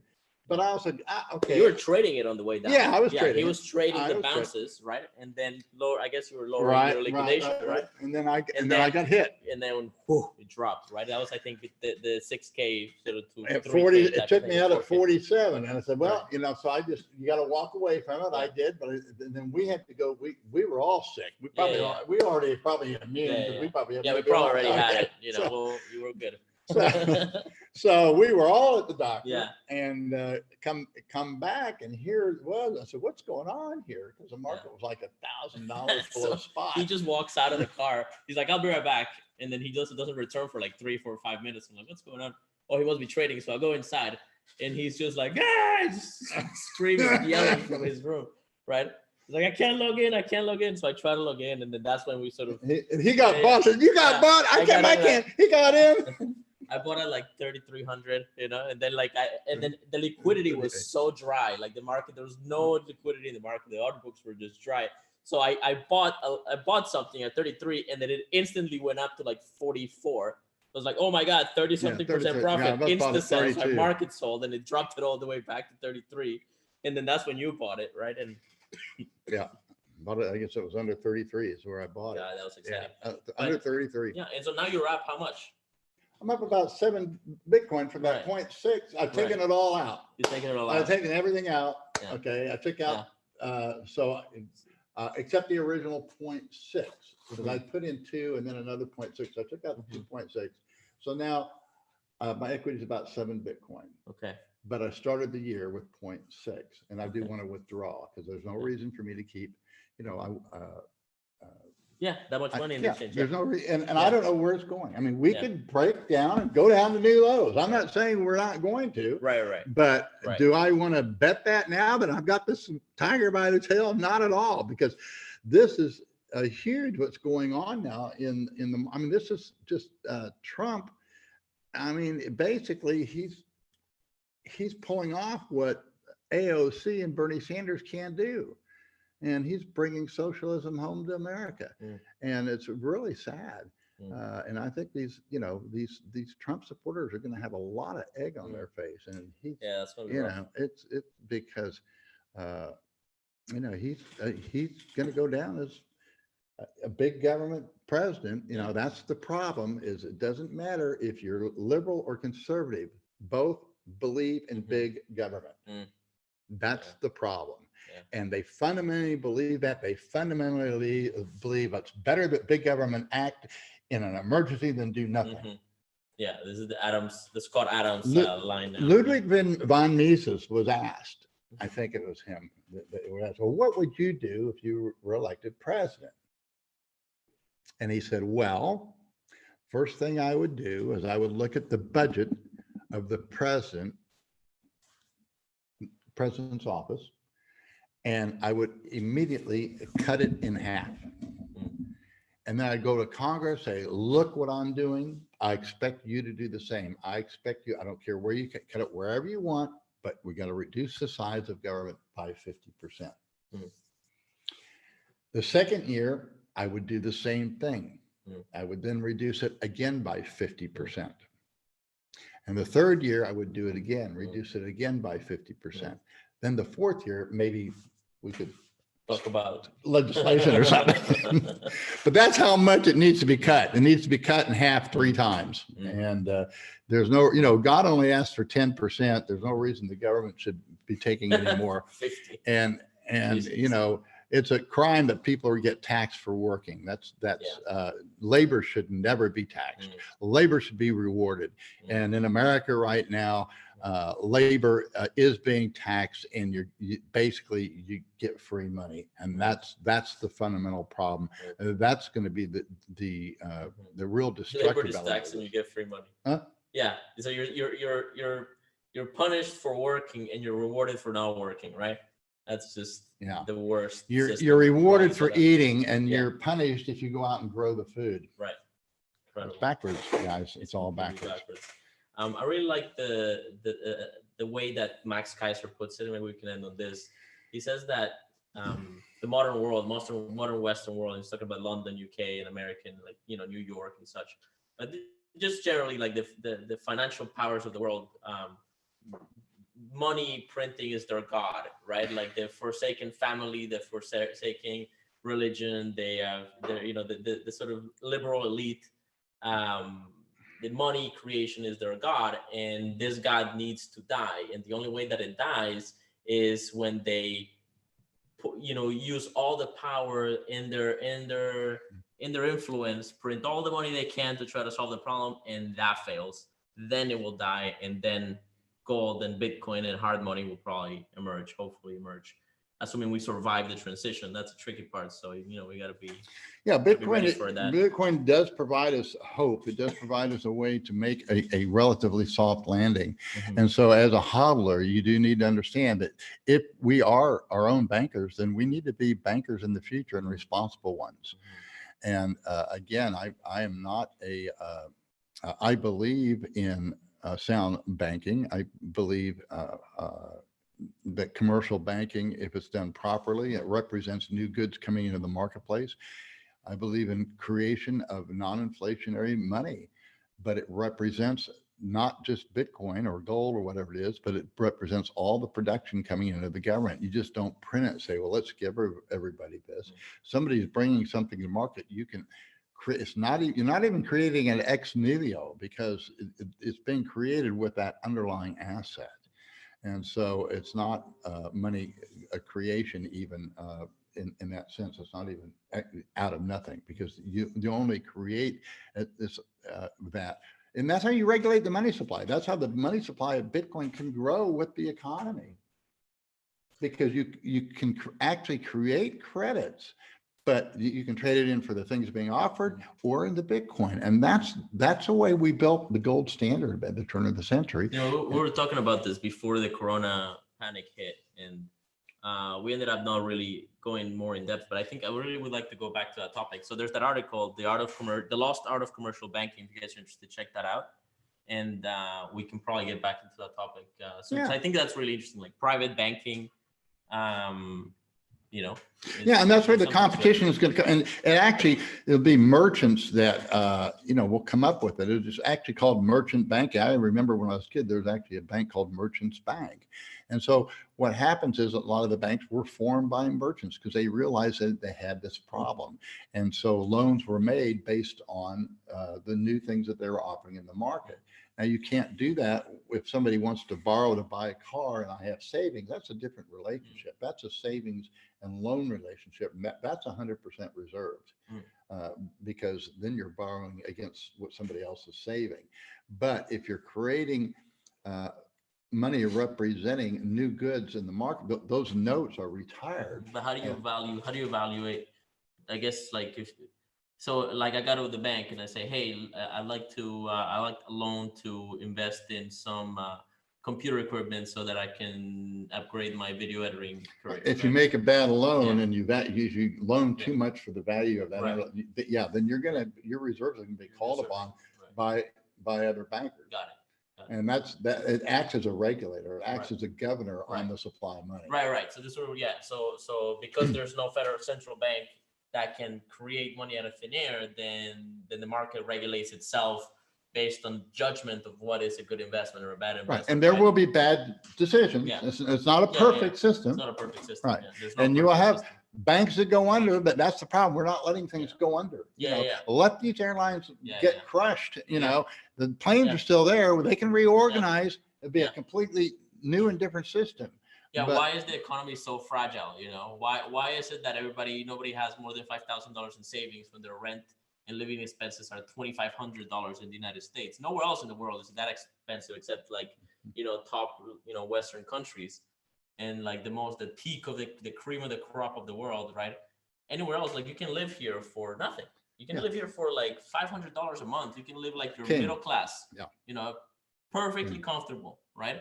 Speaker 1: But I also okay.
Speaker 2: You were trading it on the way down.
Speaker 1: Yeah, I was trading.
Speaker 2: He was trading the bounces, right? And then lower. I guess you were lowering your liquidation, right?
Speaker 1: And then I got hit.
Speaker 2: And then it dropped, right? That was, I think, the 6K sort of to
Speaker 1: at 40. It took me out at 47, and I said, "Well, so I just you got to walk away from it." I did, but then we had to go. We were all sick. We probably we already probably immune because we probably
Speaker 2: we probably already had it. Well, you were good.
Speaker 1: So we were all at the doctor,
Speaker 2: Yeah.
Speaker 1: and come back, and here it was. I said, "What's going on here?" Because the market was like $1,000 below spot.
Speaker 2: He just walks out of the car. He's like, "I'll be right back," and then he doesn't return for like 3, 4, 5 minutes. I'm like, "What's going on?" Oh, he must be trading. So I go inside, and he's just like, just screaming, yelling from his room, right? He's like, I can't log in. So I try to log in, and then that's when we sort of
Speaker 1: he got bought. You got bought. I can't. He got in.
Speaker 2: I bought at like 3,300, and then then the liquidity was so dry. Like the market, there was no liquidity in the market. The order books were just dry. So I bought something at 33, and then it instantly went up to like 44. I was like, oh my god, 30-something percent profit. Insta sell. So I market sold, and it dropped it all the way back to 33. And then that's when you bought it, right? And
Speaker 1: yeah. Bought it, I guess it was under 33 is where I bought it.
Speaker 2: Yeah, that was exciting.
Speaker 1: Under 33.
Speaker 2: Yeah, and so now you're up how much?
Speaker 1: I'm up about 7 Bitcoin from that 0.6. I've taken it all out.
Speaker 2: You're taking it all out.
Speaker 1: I've taken everything out.
Speaker 2: Yeah.
Speaker 1: Okay, I took out except the original 0.6 because I put in 2 and then another 0.6. I took out the 2.6. So now my equity is about 7 Bitcoin.
Speaker 2: Okay.
Speaker 1: But I started the year with 0.6, and I do want to withdraw because there's no reason for me to keep,
Speaker 2: that much money in the exchange.
Speaker 1: There's no reason, and I don't know where it's going. I mean, we could break down and go down to new lows. I'm not saying we're not going to.
Speaker 2: Right.
Speaker 1: But do I want to bet that now that I've got this tiger by the tail? Not at all, because this is a huge what's going on now in the. I mean, this is just Trump. I mean, basically, he's pulling off what AOC and Bernie Sanders can't do. And he's bringing socialism home to America, and it's really sad. And I think these Trump supporters are going to have a lot of egg on their face, and
Speaker 2: that's going to be rough.
Speaker 1: It's because he's going to go down as a big government president. That's the problem. Is it doesn't matter if you're liberal or conservative, both believe in big government. That's the problem. And they fundamentally believe that. They fundamentally believe it's better that big government act in an emergency than do nothing.
Speaker 2: Yeah, this is the Scott Adams line now.
Speaker 1: Ludwig von Mises was asked, I think it was him, that was asked, well, what would you do if you were elected president? And he said, well, first thing I would do is I would look at the budget of the president's office, and I would immediately cut it in half. And then I'd go to Congress, say, look what I'm doing. I expect you to do the same. I don't care where you cut it, wherever you want, but we got to reduce the size of government by 50%. The second year, I would do the same thing. I would then reduce it again by 50%. And the third year, I would do it again, reduce it again by 50%. Then the fourth year, maybe we could
Speaker 2: talk about
Speaker 1: legislation or something. But that's how much it needs to be cut. It needs to be cut in half 3 times. And there's no, God only asked for 10%. There's no reason the government should be taking any more.
Speaker 2: 50.
Speaker 1: And it's a crime that people get taxed for working. That's labor should never be taxed. Labor should be rewarded. And in America right now, labor is being taxed, and you basically get free money, and that's the fundamental problem. That's going to be the real destructive
Speaker 2: labor is taxed and you get free money.
Speaker 1: Huh?
Speaker 2: Yeah. So you're punished for working and you're rewarded for not working, right? That's just the worst.
Speaker 1: You're rewarded for eating, and you're punished if you go out and grow the food.
Speaker 2: Right.
Speaker 1: It's backwards, guys. It's all backwards.
Speaker 2: I really like the way that Max Kaiser puts it. Maybe we can end on this. He says that the modern world, modern Western world, he's talking about London, UK, and American, like New York and such, but just generally like the financial powers of the world. Money printing is their god, right? Like they've forsaken family, they've forsaken religion. They have the sort of liberal elite. The money creation is their god, and this god needs to die. And the only way that it dies is when they use all the power in their influence, print all the money they can to try to solve the problem, and that fails. Then it will die, and then gold and Bitcoin and hard money will probably hopefully emerge, assuming we survive the transition. That's a tricky part. So, we got to be. Yeah,
Speaker 1: Bitcoin does provide us hope. It does provide us a way to make a relatively soft landing. And so as a hodler, you do need to understand that if we are our own bankers, then we need to be bankers in the future and responsible ones. And again, I am not I believe in sound banking. I believe that commercial banking, if it's done properly, it represents new goods coming into the marketplace. I believe in creation of non-inflationary money, but it represents not just Bitcoin or gold or whatever it is, but it represents all the production coming into the government. You just don't print it and say, well, let's give everybody this. Somebody's bringing something to market. You can it's not, you're not even creating an ex nihilo, because it's being created with that underlying asset. And so it's not money creation even in that sense. It's not even out of nothing, because you only create this that. And that's how you regulate the money supply. That's how the money supply of Bitcoin can grow with the economy, because you can actually create credits, but you can trade it in for the things being offered or in the Bitcoin. And that's the way we built the gold standard at the turn of the century.
Speaker 2: We were talking about this before the Corona panic hit, and we ended up not really going more in depth, but I think I really would like to go back to that topic. So there's that article, The Lost Art of Commercial Banking. If you guys are interested, check that out. And we can probably get back into that topic soon. Yeah. So I think that's really interesting, like private banking,
Speaker 1: and that's where the competition is going to come. And actually, it'll be merchants that will come up with it. It's actually called merchant banking. I remember when I was a kid, there was actually a bank called Merchants Bank. And so what happens is a lot of the banks were formed by merchants because they realized that they had this problem. And so loans were made based on the new things that they were offering in the market. Now, you can't do that if somebody wants to borrow to buy a car and I have savings. That's a different relationship. That's a savings and loan relationship. And that's 100% reserved because then you're borrowing against what somebody else is saving. But if you're creating money representing new goods in the market, those notes are retired.
Speaker 2: But how do you evaluate? I guess like I got to the bank and I say, hey, I'd like a loan to invest in some computer equipment so that I can upgrade my video editing career.
Speaker 1: If you make a bad loan and you loan too much for the value of that, then your reserves are going to be called upon by other bankers.
Speaker 2: Got it.
Speaker 1: And it acts as a regulator. It acts as a governor on the supply of money.
Speaker 2: Right. So this so because there's no federal central bank that can create money out of thin air, then the market regulates itself based on judgment of what is a good investment or a bad investment.
Speaker 1: Right, and there will be bad decisions. Yeah. It's not a perfect system.
Speaker 2: It's not a perfect system.
Speaker 1: Right, and you will have banks that go under, but that's the problem. We're not letting things go under. Let these airlines get crushed. The planes are still there. They can reorganize. It'd be a completely new and different system.
Speaker 2: Yeah, but why is the economy so fragile? Why is it that nobody has more than $5,000 in savings when their rent and living expenses are $2,500 in the United States? Nowhere else in the world is that expensive except top Western countries, and the peak of the cream of the crop of the world, right? Anywhere else, you can live here for nothing. You can live here for $500 a month. You can live like your middle class. Perfectly comfortable, right?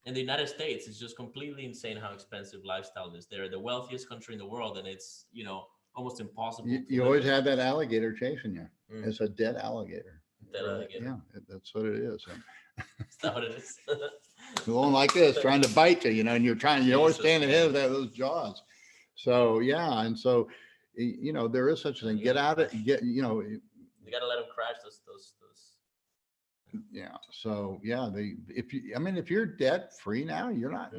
Speaker 2: In the United States, it's just completely insane how expensive lifestyle is. They're the wealthiest country in the world, and it's almost impossible.
Speaker 1: You always have that alligator chasing you. It's a dead alligator.
Speaker 2: Dead alligator.
Speaker 1: Yeah, that's what it is.
Speaker 2: Is that what it is?
Speaker 1: Going like this, trying to bite you, and you're always staying ahead of those jaws. So and so there is such a thing. Get out of it. You
Speaker 2: gotta let them crash those.
Speaker 1: Yeah. So if you're debt free now, you're not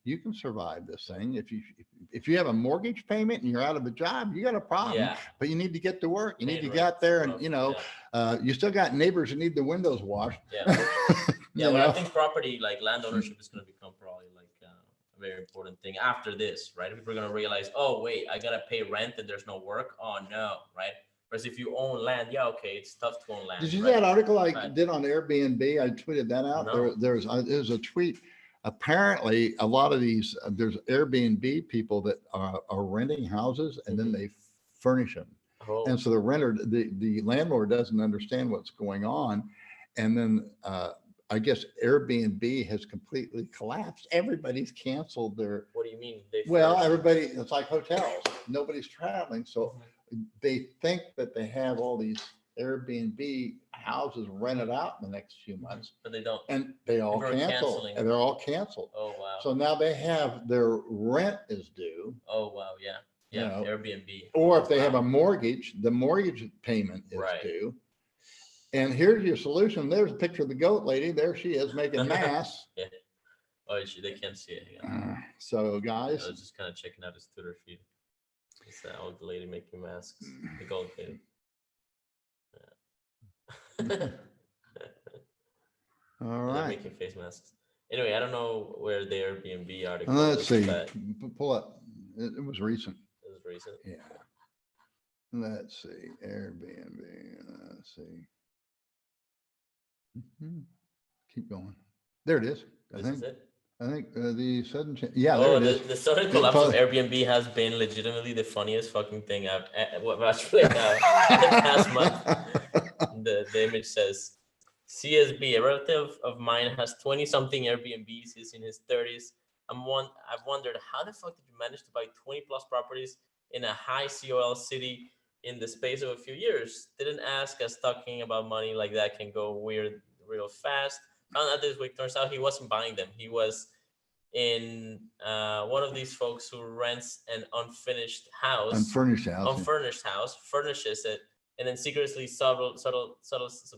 Speaker 1: you can survive this thing. If you have a mortgage payment and you're out of a job, you got a problem, but you need to get to work. You need to get out there and, you still got neighbors who need the windows washed.
Speaker 2: But I think property, land ownership is going to become probably a very important thing after this, right? People are going to realize, oh, wait, I got to pay rent and there's no work. Oh, no, right? Whereas if you own land, it's tough to own land.
Speaker 1: Did you see that article I did on Airbnb? I tweeted that out.
Speaker 2: No.
Speaker 1: There's a tweet. Apparently, a lot of these, there's Airbnb people that are renting houses and then they furnish them.
Speaker 2: Oh.
Speaker 1: And so the landlord doesn't understand what's going on. And then I guess Airbnb has completely collapsed. Everybody's canceled their.
Speaker 2: What do you mean?
Speaker 1: Everybody, it's like hotels. Nobody's traveling. So they think that they have all these Airbnb houses rented out in the next few months,
Speaker 2: but they don't.
Speaker 1: And they all cancel. And they're all canceled.
Speaker 2: Oh wow!
Speaker 1: So now they have their rent is due.
Speaker 2: Oh wow! Yeah. Airbnb.
Speaker 1: Or if they have a mortgage, the mortgage payment is due. And here's your solution. There's a picture of the goat lady. There she is making masks.
Speaker 2: Oh, they can't see it.
Speaker 1: So guys,
Speaker 2: I was just kind of checking out his Twitter feed. It's that old lady making masks. The gold lady.
Speaker 1: All right.
Speaker 2: Making face masks. Anyway, I don't know where the Airbnb article.
Speaker 1: Let's see. Pull up. It was recent.
Speaker 2: It was recent.
Speaker 1: Yeah. Let's see. Airbnb. Let's see. Keep going. There it is. I think the sudden change. Yeah, there it is.
Speaker 2: The sudden collapse of Airbnb has been legitimately the funniest fucking thing I've watched right now in the past month. The image says, CSB, a relative of mine has 20-something Airbnbs. He's in his 30s. I've wondered, how the fuck did you manage to buy 20 plus properties in a high COL city in the space of a few years? Didn't ask, as talking about money like that can go weird real fast. Found out this week, turns out he wasn't buying them. He was in one of these folks who rents an unfurnished house, furnishes it, and then secretly subtle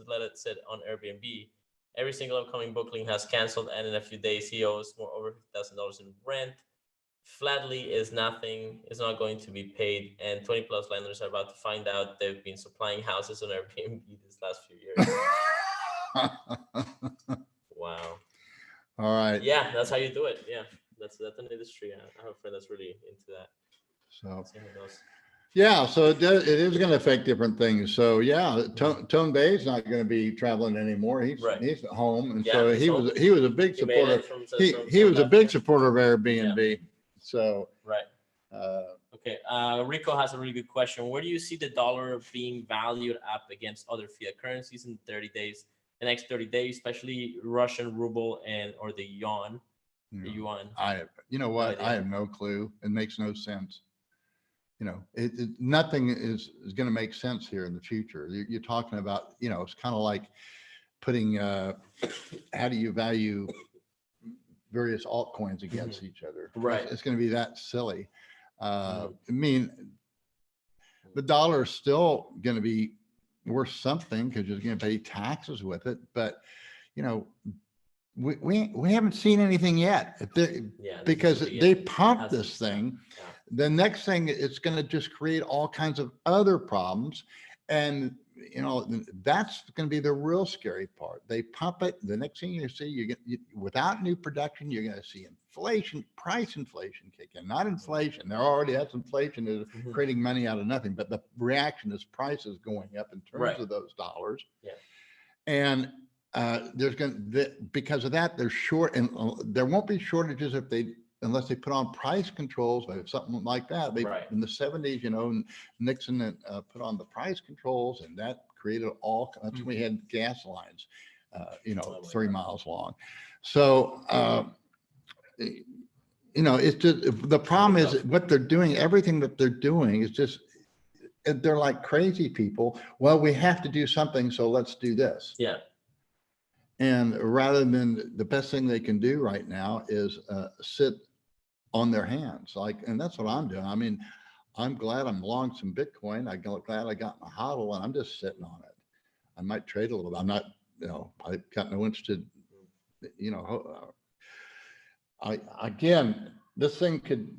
Speaker 2: let it sit on Airbnb. Every single upcoming booking has canceled, and in a few days he owes over $50,000 in rent. Flatly is not going to be paid, and 20 plus landlords are about to find out they've been supplying houses on Airbnb these last few years. Wow.
Speaker 1: All right.
Speaker 2: Yeah, that's how you do it. Yeah, that's an industry. I have a friend that's really into that.
Speaker 1: So yeah, so it is going to affect different things. So yeah, Tone Bay is not going to be traveling anymore. He's at home, and so he was a big supporter. He was a big supporter of Airbnb. Yeah. So
Speaker 2: okay. Rico has a really good question. Where do you see the dollar being valued up against other fiat currencies in 30 days? The next 30 days, especially Russian ruble or the yuan. The yuan.
Speaker 1: I have no clue. It makes no sense. Nothing is going to make sense here in the future. You're talking about, it's kind of like putting, how do you value various altcoins against each other?
Speaker 2: Right.
Speaker 1: It's going to be that silly. I mean, the dollar is still going to be worth something because you're going to pay taxes with it. But, we haven't seen anything yet because they pumped this thing. the next thing, it's going to just create all kinds of other problems. And, that's going to be the real scary part. They pump it. The next thing you see, without new production, you're going to see inflation, price inflation kick in, not inflation. There already has inflation is creating money out of nothing, but the reaction is prices going up in terms of those dollars.
Speaker 2: Yeah.
Speaker 1: And there's going to, because of that, there's short, and there won't be shortages unless they put on price controls or something like that. In the 70s, Nixon put on the price controls, and that created that's when we had gas lines, 3 miles long. So, it's just, the problem is what they're doing, everything that they're doing is just, they're like crazy people. Well, we have to do something, so let's do this.
Speaker 2: Yeah.
Speaker 1: And rather than, the best thing they can do right now is sit on their hands. And that's what I'm doing. I mean, I'm glad I'm long some Bitcoin. I'm glad I got my hodl, and I'm just sitting on it. I might trade a little bit. I'm not, I've got no interest in, again, this thing could,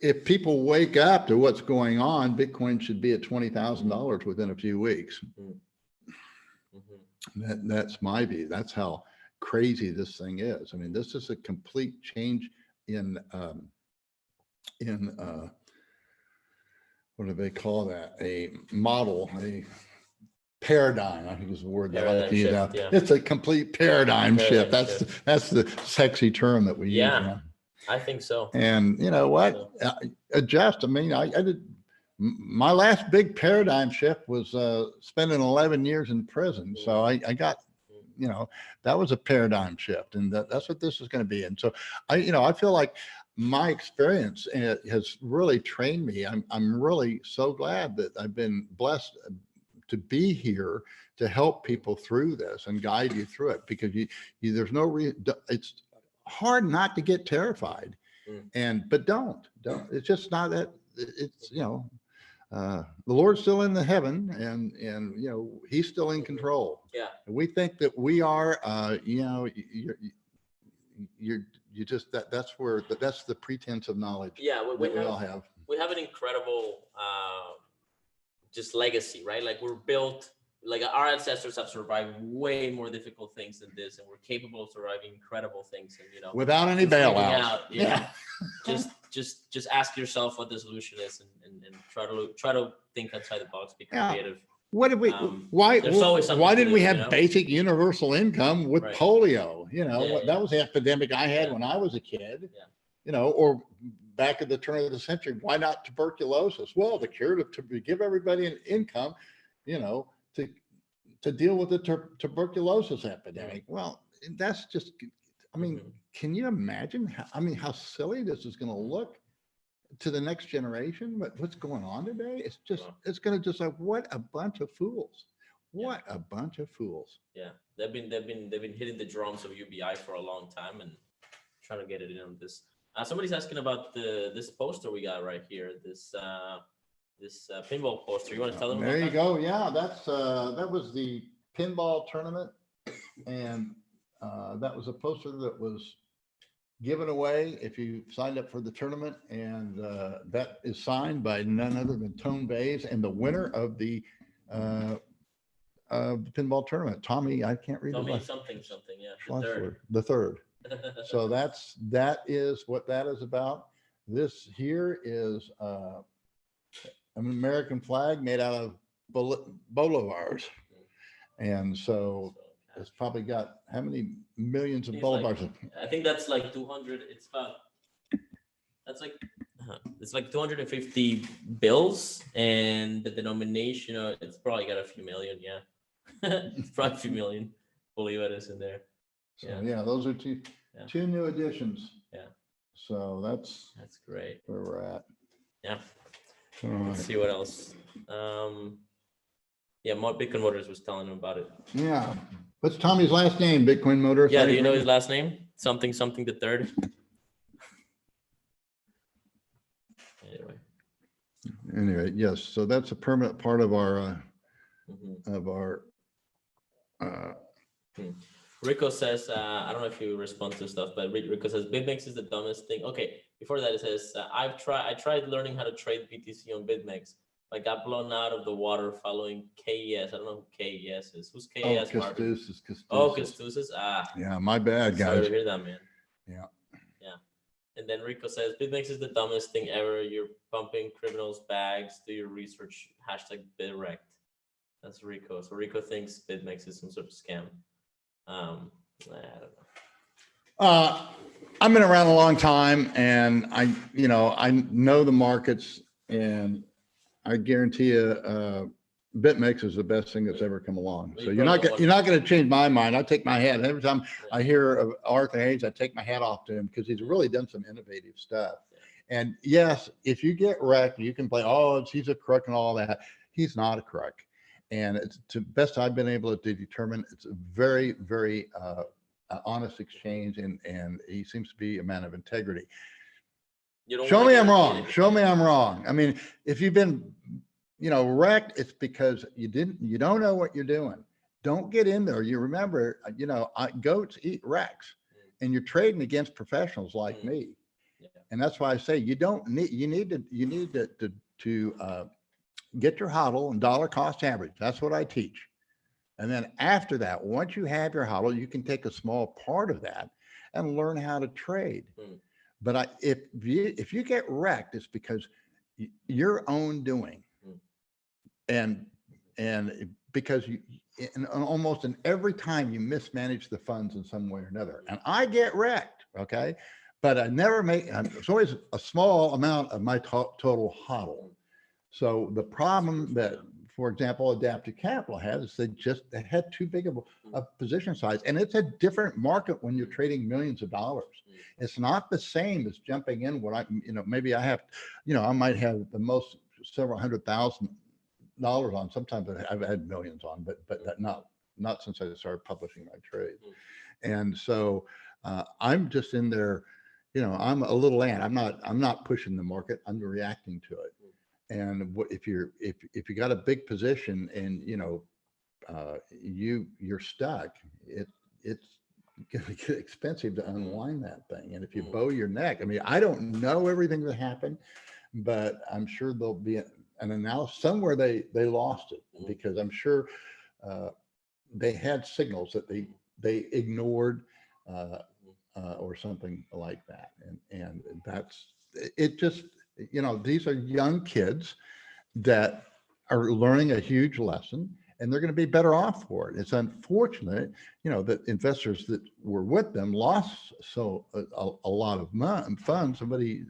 Speaker 1: if people wake up to what's going on, Bitcoin should be at $20,000 within a few weeks. That's my view. That's how crazy this thing is. I mean, this is a complete change in what do they call that? A model, a paradigm, I think is the word that I like to use now. It's a complete paradigm shift. That's the sexy term that we use.
Speaker 2: Yeah, I think so.
Speaker 1: And you know what? Adjust. I mean, I did. My last big paradigm shift was spending 11 years in prison. So I got, that was a paradigm shift, and that's what this is going to be. And so I feel like my experience has really trained me. I'm really so glad that I've been blessed to be here to help people through this and guide you through it, because there's no reason. It's hard not to get terrified, but don't. It's just not that. It's the Lord's still in the heaven, and He's still in control.
Speaker 2: Yeah.
Speaker 1: And we think that we are. You just that's the pretense of knowledge.
Speaker 2: Yeah,
Speaker 1: we all have.
Speaker 2: We have an incredible just legacy, right? Like we're built, like our ancestors have survived way more difficult things than this, and we're capable of surviving incredible things. And
Speaker 1: without any bailouts.
Speaker 2: Just ask yourself what the solution is, and try to think outside the box, be creative.
Speaker 1: What did we? Why didn't we have basic universal income with polio? That was the epidemic I had when I was a kid. Or back at the turn of the century. Why not tuberculosis? Well, the cure to give everybody an income, to deal with the tuberculosis epidemic. Well, that's just. I mean, can you imagine? How silly this is going to look to the next generation. But what's going on today? It's just, it's going to just like, what a bunch of fools! What a bunch of fools!
Speaker 2: Yeah, they've been hitting the drums of UBI for a long time and trying to get it in on this. Somebody's asking about this poster we got right here. This pinball poster. You want to tell them?
Speaker 1: There you go. Yeah, that was the pinball tournament, and that was a poster that was given away if you signed up for the tournament, and that is signed by none other than Tone Bays, and the winner of the pinball tournament, Tommy. I can't read
Speaker 2: Tommy something. Yeah,
Speaker 1: the third. So that is what that is about. This here is an American flag made out of bolivars, and so it's probably got how many millions of bolivars?
Speaker 2: I think that's like 200. It's like 250 bills, and the denomination, it's probably got a few million. Yeah, it's probably a few million bolivars in there.
Speaker 1: So yeah, those are two new additions.
Speaker 2: Yeah.
Speaker 1: So that's
Speaker 2: great
Speaker 1: where we're at.
Speaker 2: Yeah.
Speaker 1: All right.
Speaker 2: Let's see what else. Bitcoin Motors was telling him about it.
Speaker 1: Yeah. What's Tommy's last name? Bitcoin Motors.
Speaker 2: Yeah. Do you know his last name? Something the third.
Speaker 1: Anyway, yes. So that's a permanent part of our
Speaker 2: Rico says, I don't know if you respond to stuff, but Rico says BitMEX is the dumbest thing. Okay, before that, it says, I tried learning how to trade BTC on BitMEX. I got blown out of the water following KES. I don't know who KES is. Who's KES, Marvin? Oh, Castusis. Ah,
Speaker 1: yeah, my bad,
Speaker 2: sorry
Speaker 1: guys.
Speaker 2: to hear that, man.
Speaker 1: Yeah.
Speaker 2: Yeah. And then Rico says, BitMEX is the dumbest thing ever. You're pumping criminals' bags. Do your research. Hashtag BitWrecked. That's Rico. So Rico thinks BitMEX is some sort of scam. I don't know.
Speaker 1: I've been around a long time, and I know the markets, and I guarantee you, BitMEX is the best thing that's ever come along. So you're not going to change my mind. I take my hat every time I hear of Arthur Hayes. I take my hat off to him because he's really done some innovative stuff. And yes, if you get wrecked, you can play, oh, he's a crook and all that. He's not a crook. And it's to best I've been able to determine, it's a very, very honest exchange, and he seems to be a man of integrity. Show me I'm wrong. Show me I'm wrong. I mean, if you've been, wrecked, it's because you don't know what you're doing. Don't get in there. You remember, goats eat wrecks, and you're trading against professionals like me. And that's why I say you need to get your HODL and dollar cost average. That's what I teach. And then after that, once you have your HODL, you can take a small part of that and learn how to trade. But if you get wrecked, it's because your own doing, and because almost in every time you mismanage the funds in some way or another. And I get wrecked, okay, but I never make. It's always a small amount of my total HODL. So the problem that, for example, Adaptive Capital has is they had too big of a position size, and it's a different market when you're trading millions of dollars. It's not the same as jumping in what maybe I have, I might have the most several $100,000 on. Sometimes I've had millions on, but not since I started publishing my trades. And so I'm just in there, I'm a little ant. I'm not pushing the market. I'm reacting to it. And if you got a big position and you're stuck, it's going to get expensive to unwind that thing. And if you bow your neck, I mean, I don't know everything that happened, but I'm sure there'll be an analysis somewhere they lost it, because I'm sure they had signals that they ignored or something like that. And that's it. Just these are young kids that are learning a huge lesson, and they're going to be better off for it. It's unfortunate, that investors that were with them lost a lot of funds. Somebody,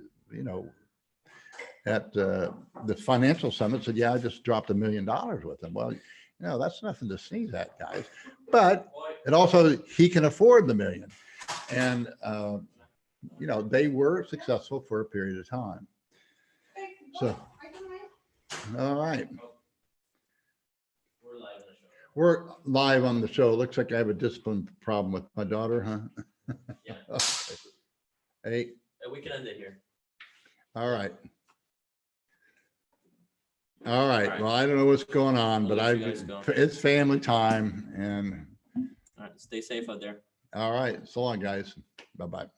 Speaker 1: at the financial summit said, yeah, I just dropped $1 million with them. Well, that's nothing to sneeze at, guys. But it also, he can afford the $1 million. And, they were successful for a period of time. So, all right. We're live on the show. Looks like I have a discipline problem with my daughter, huh?
Speaker 2: Yeah.
Speaker 1: Okay. Hey.
Speaker 2: We can end it here.
Speaker 1: All right. All right. Well, I don't know what's going on, but it's family time, and
Speaker 2: all right. Stay safe out there.
Speaker 1: All right. So long, guys. Bye-bye.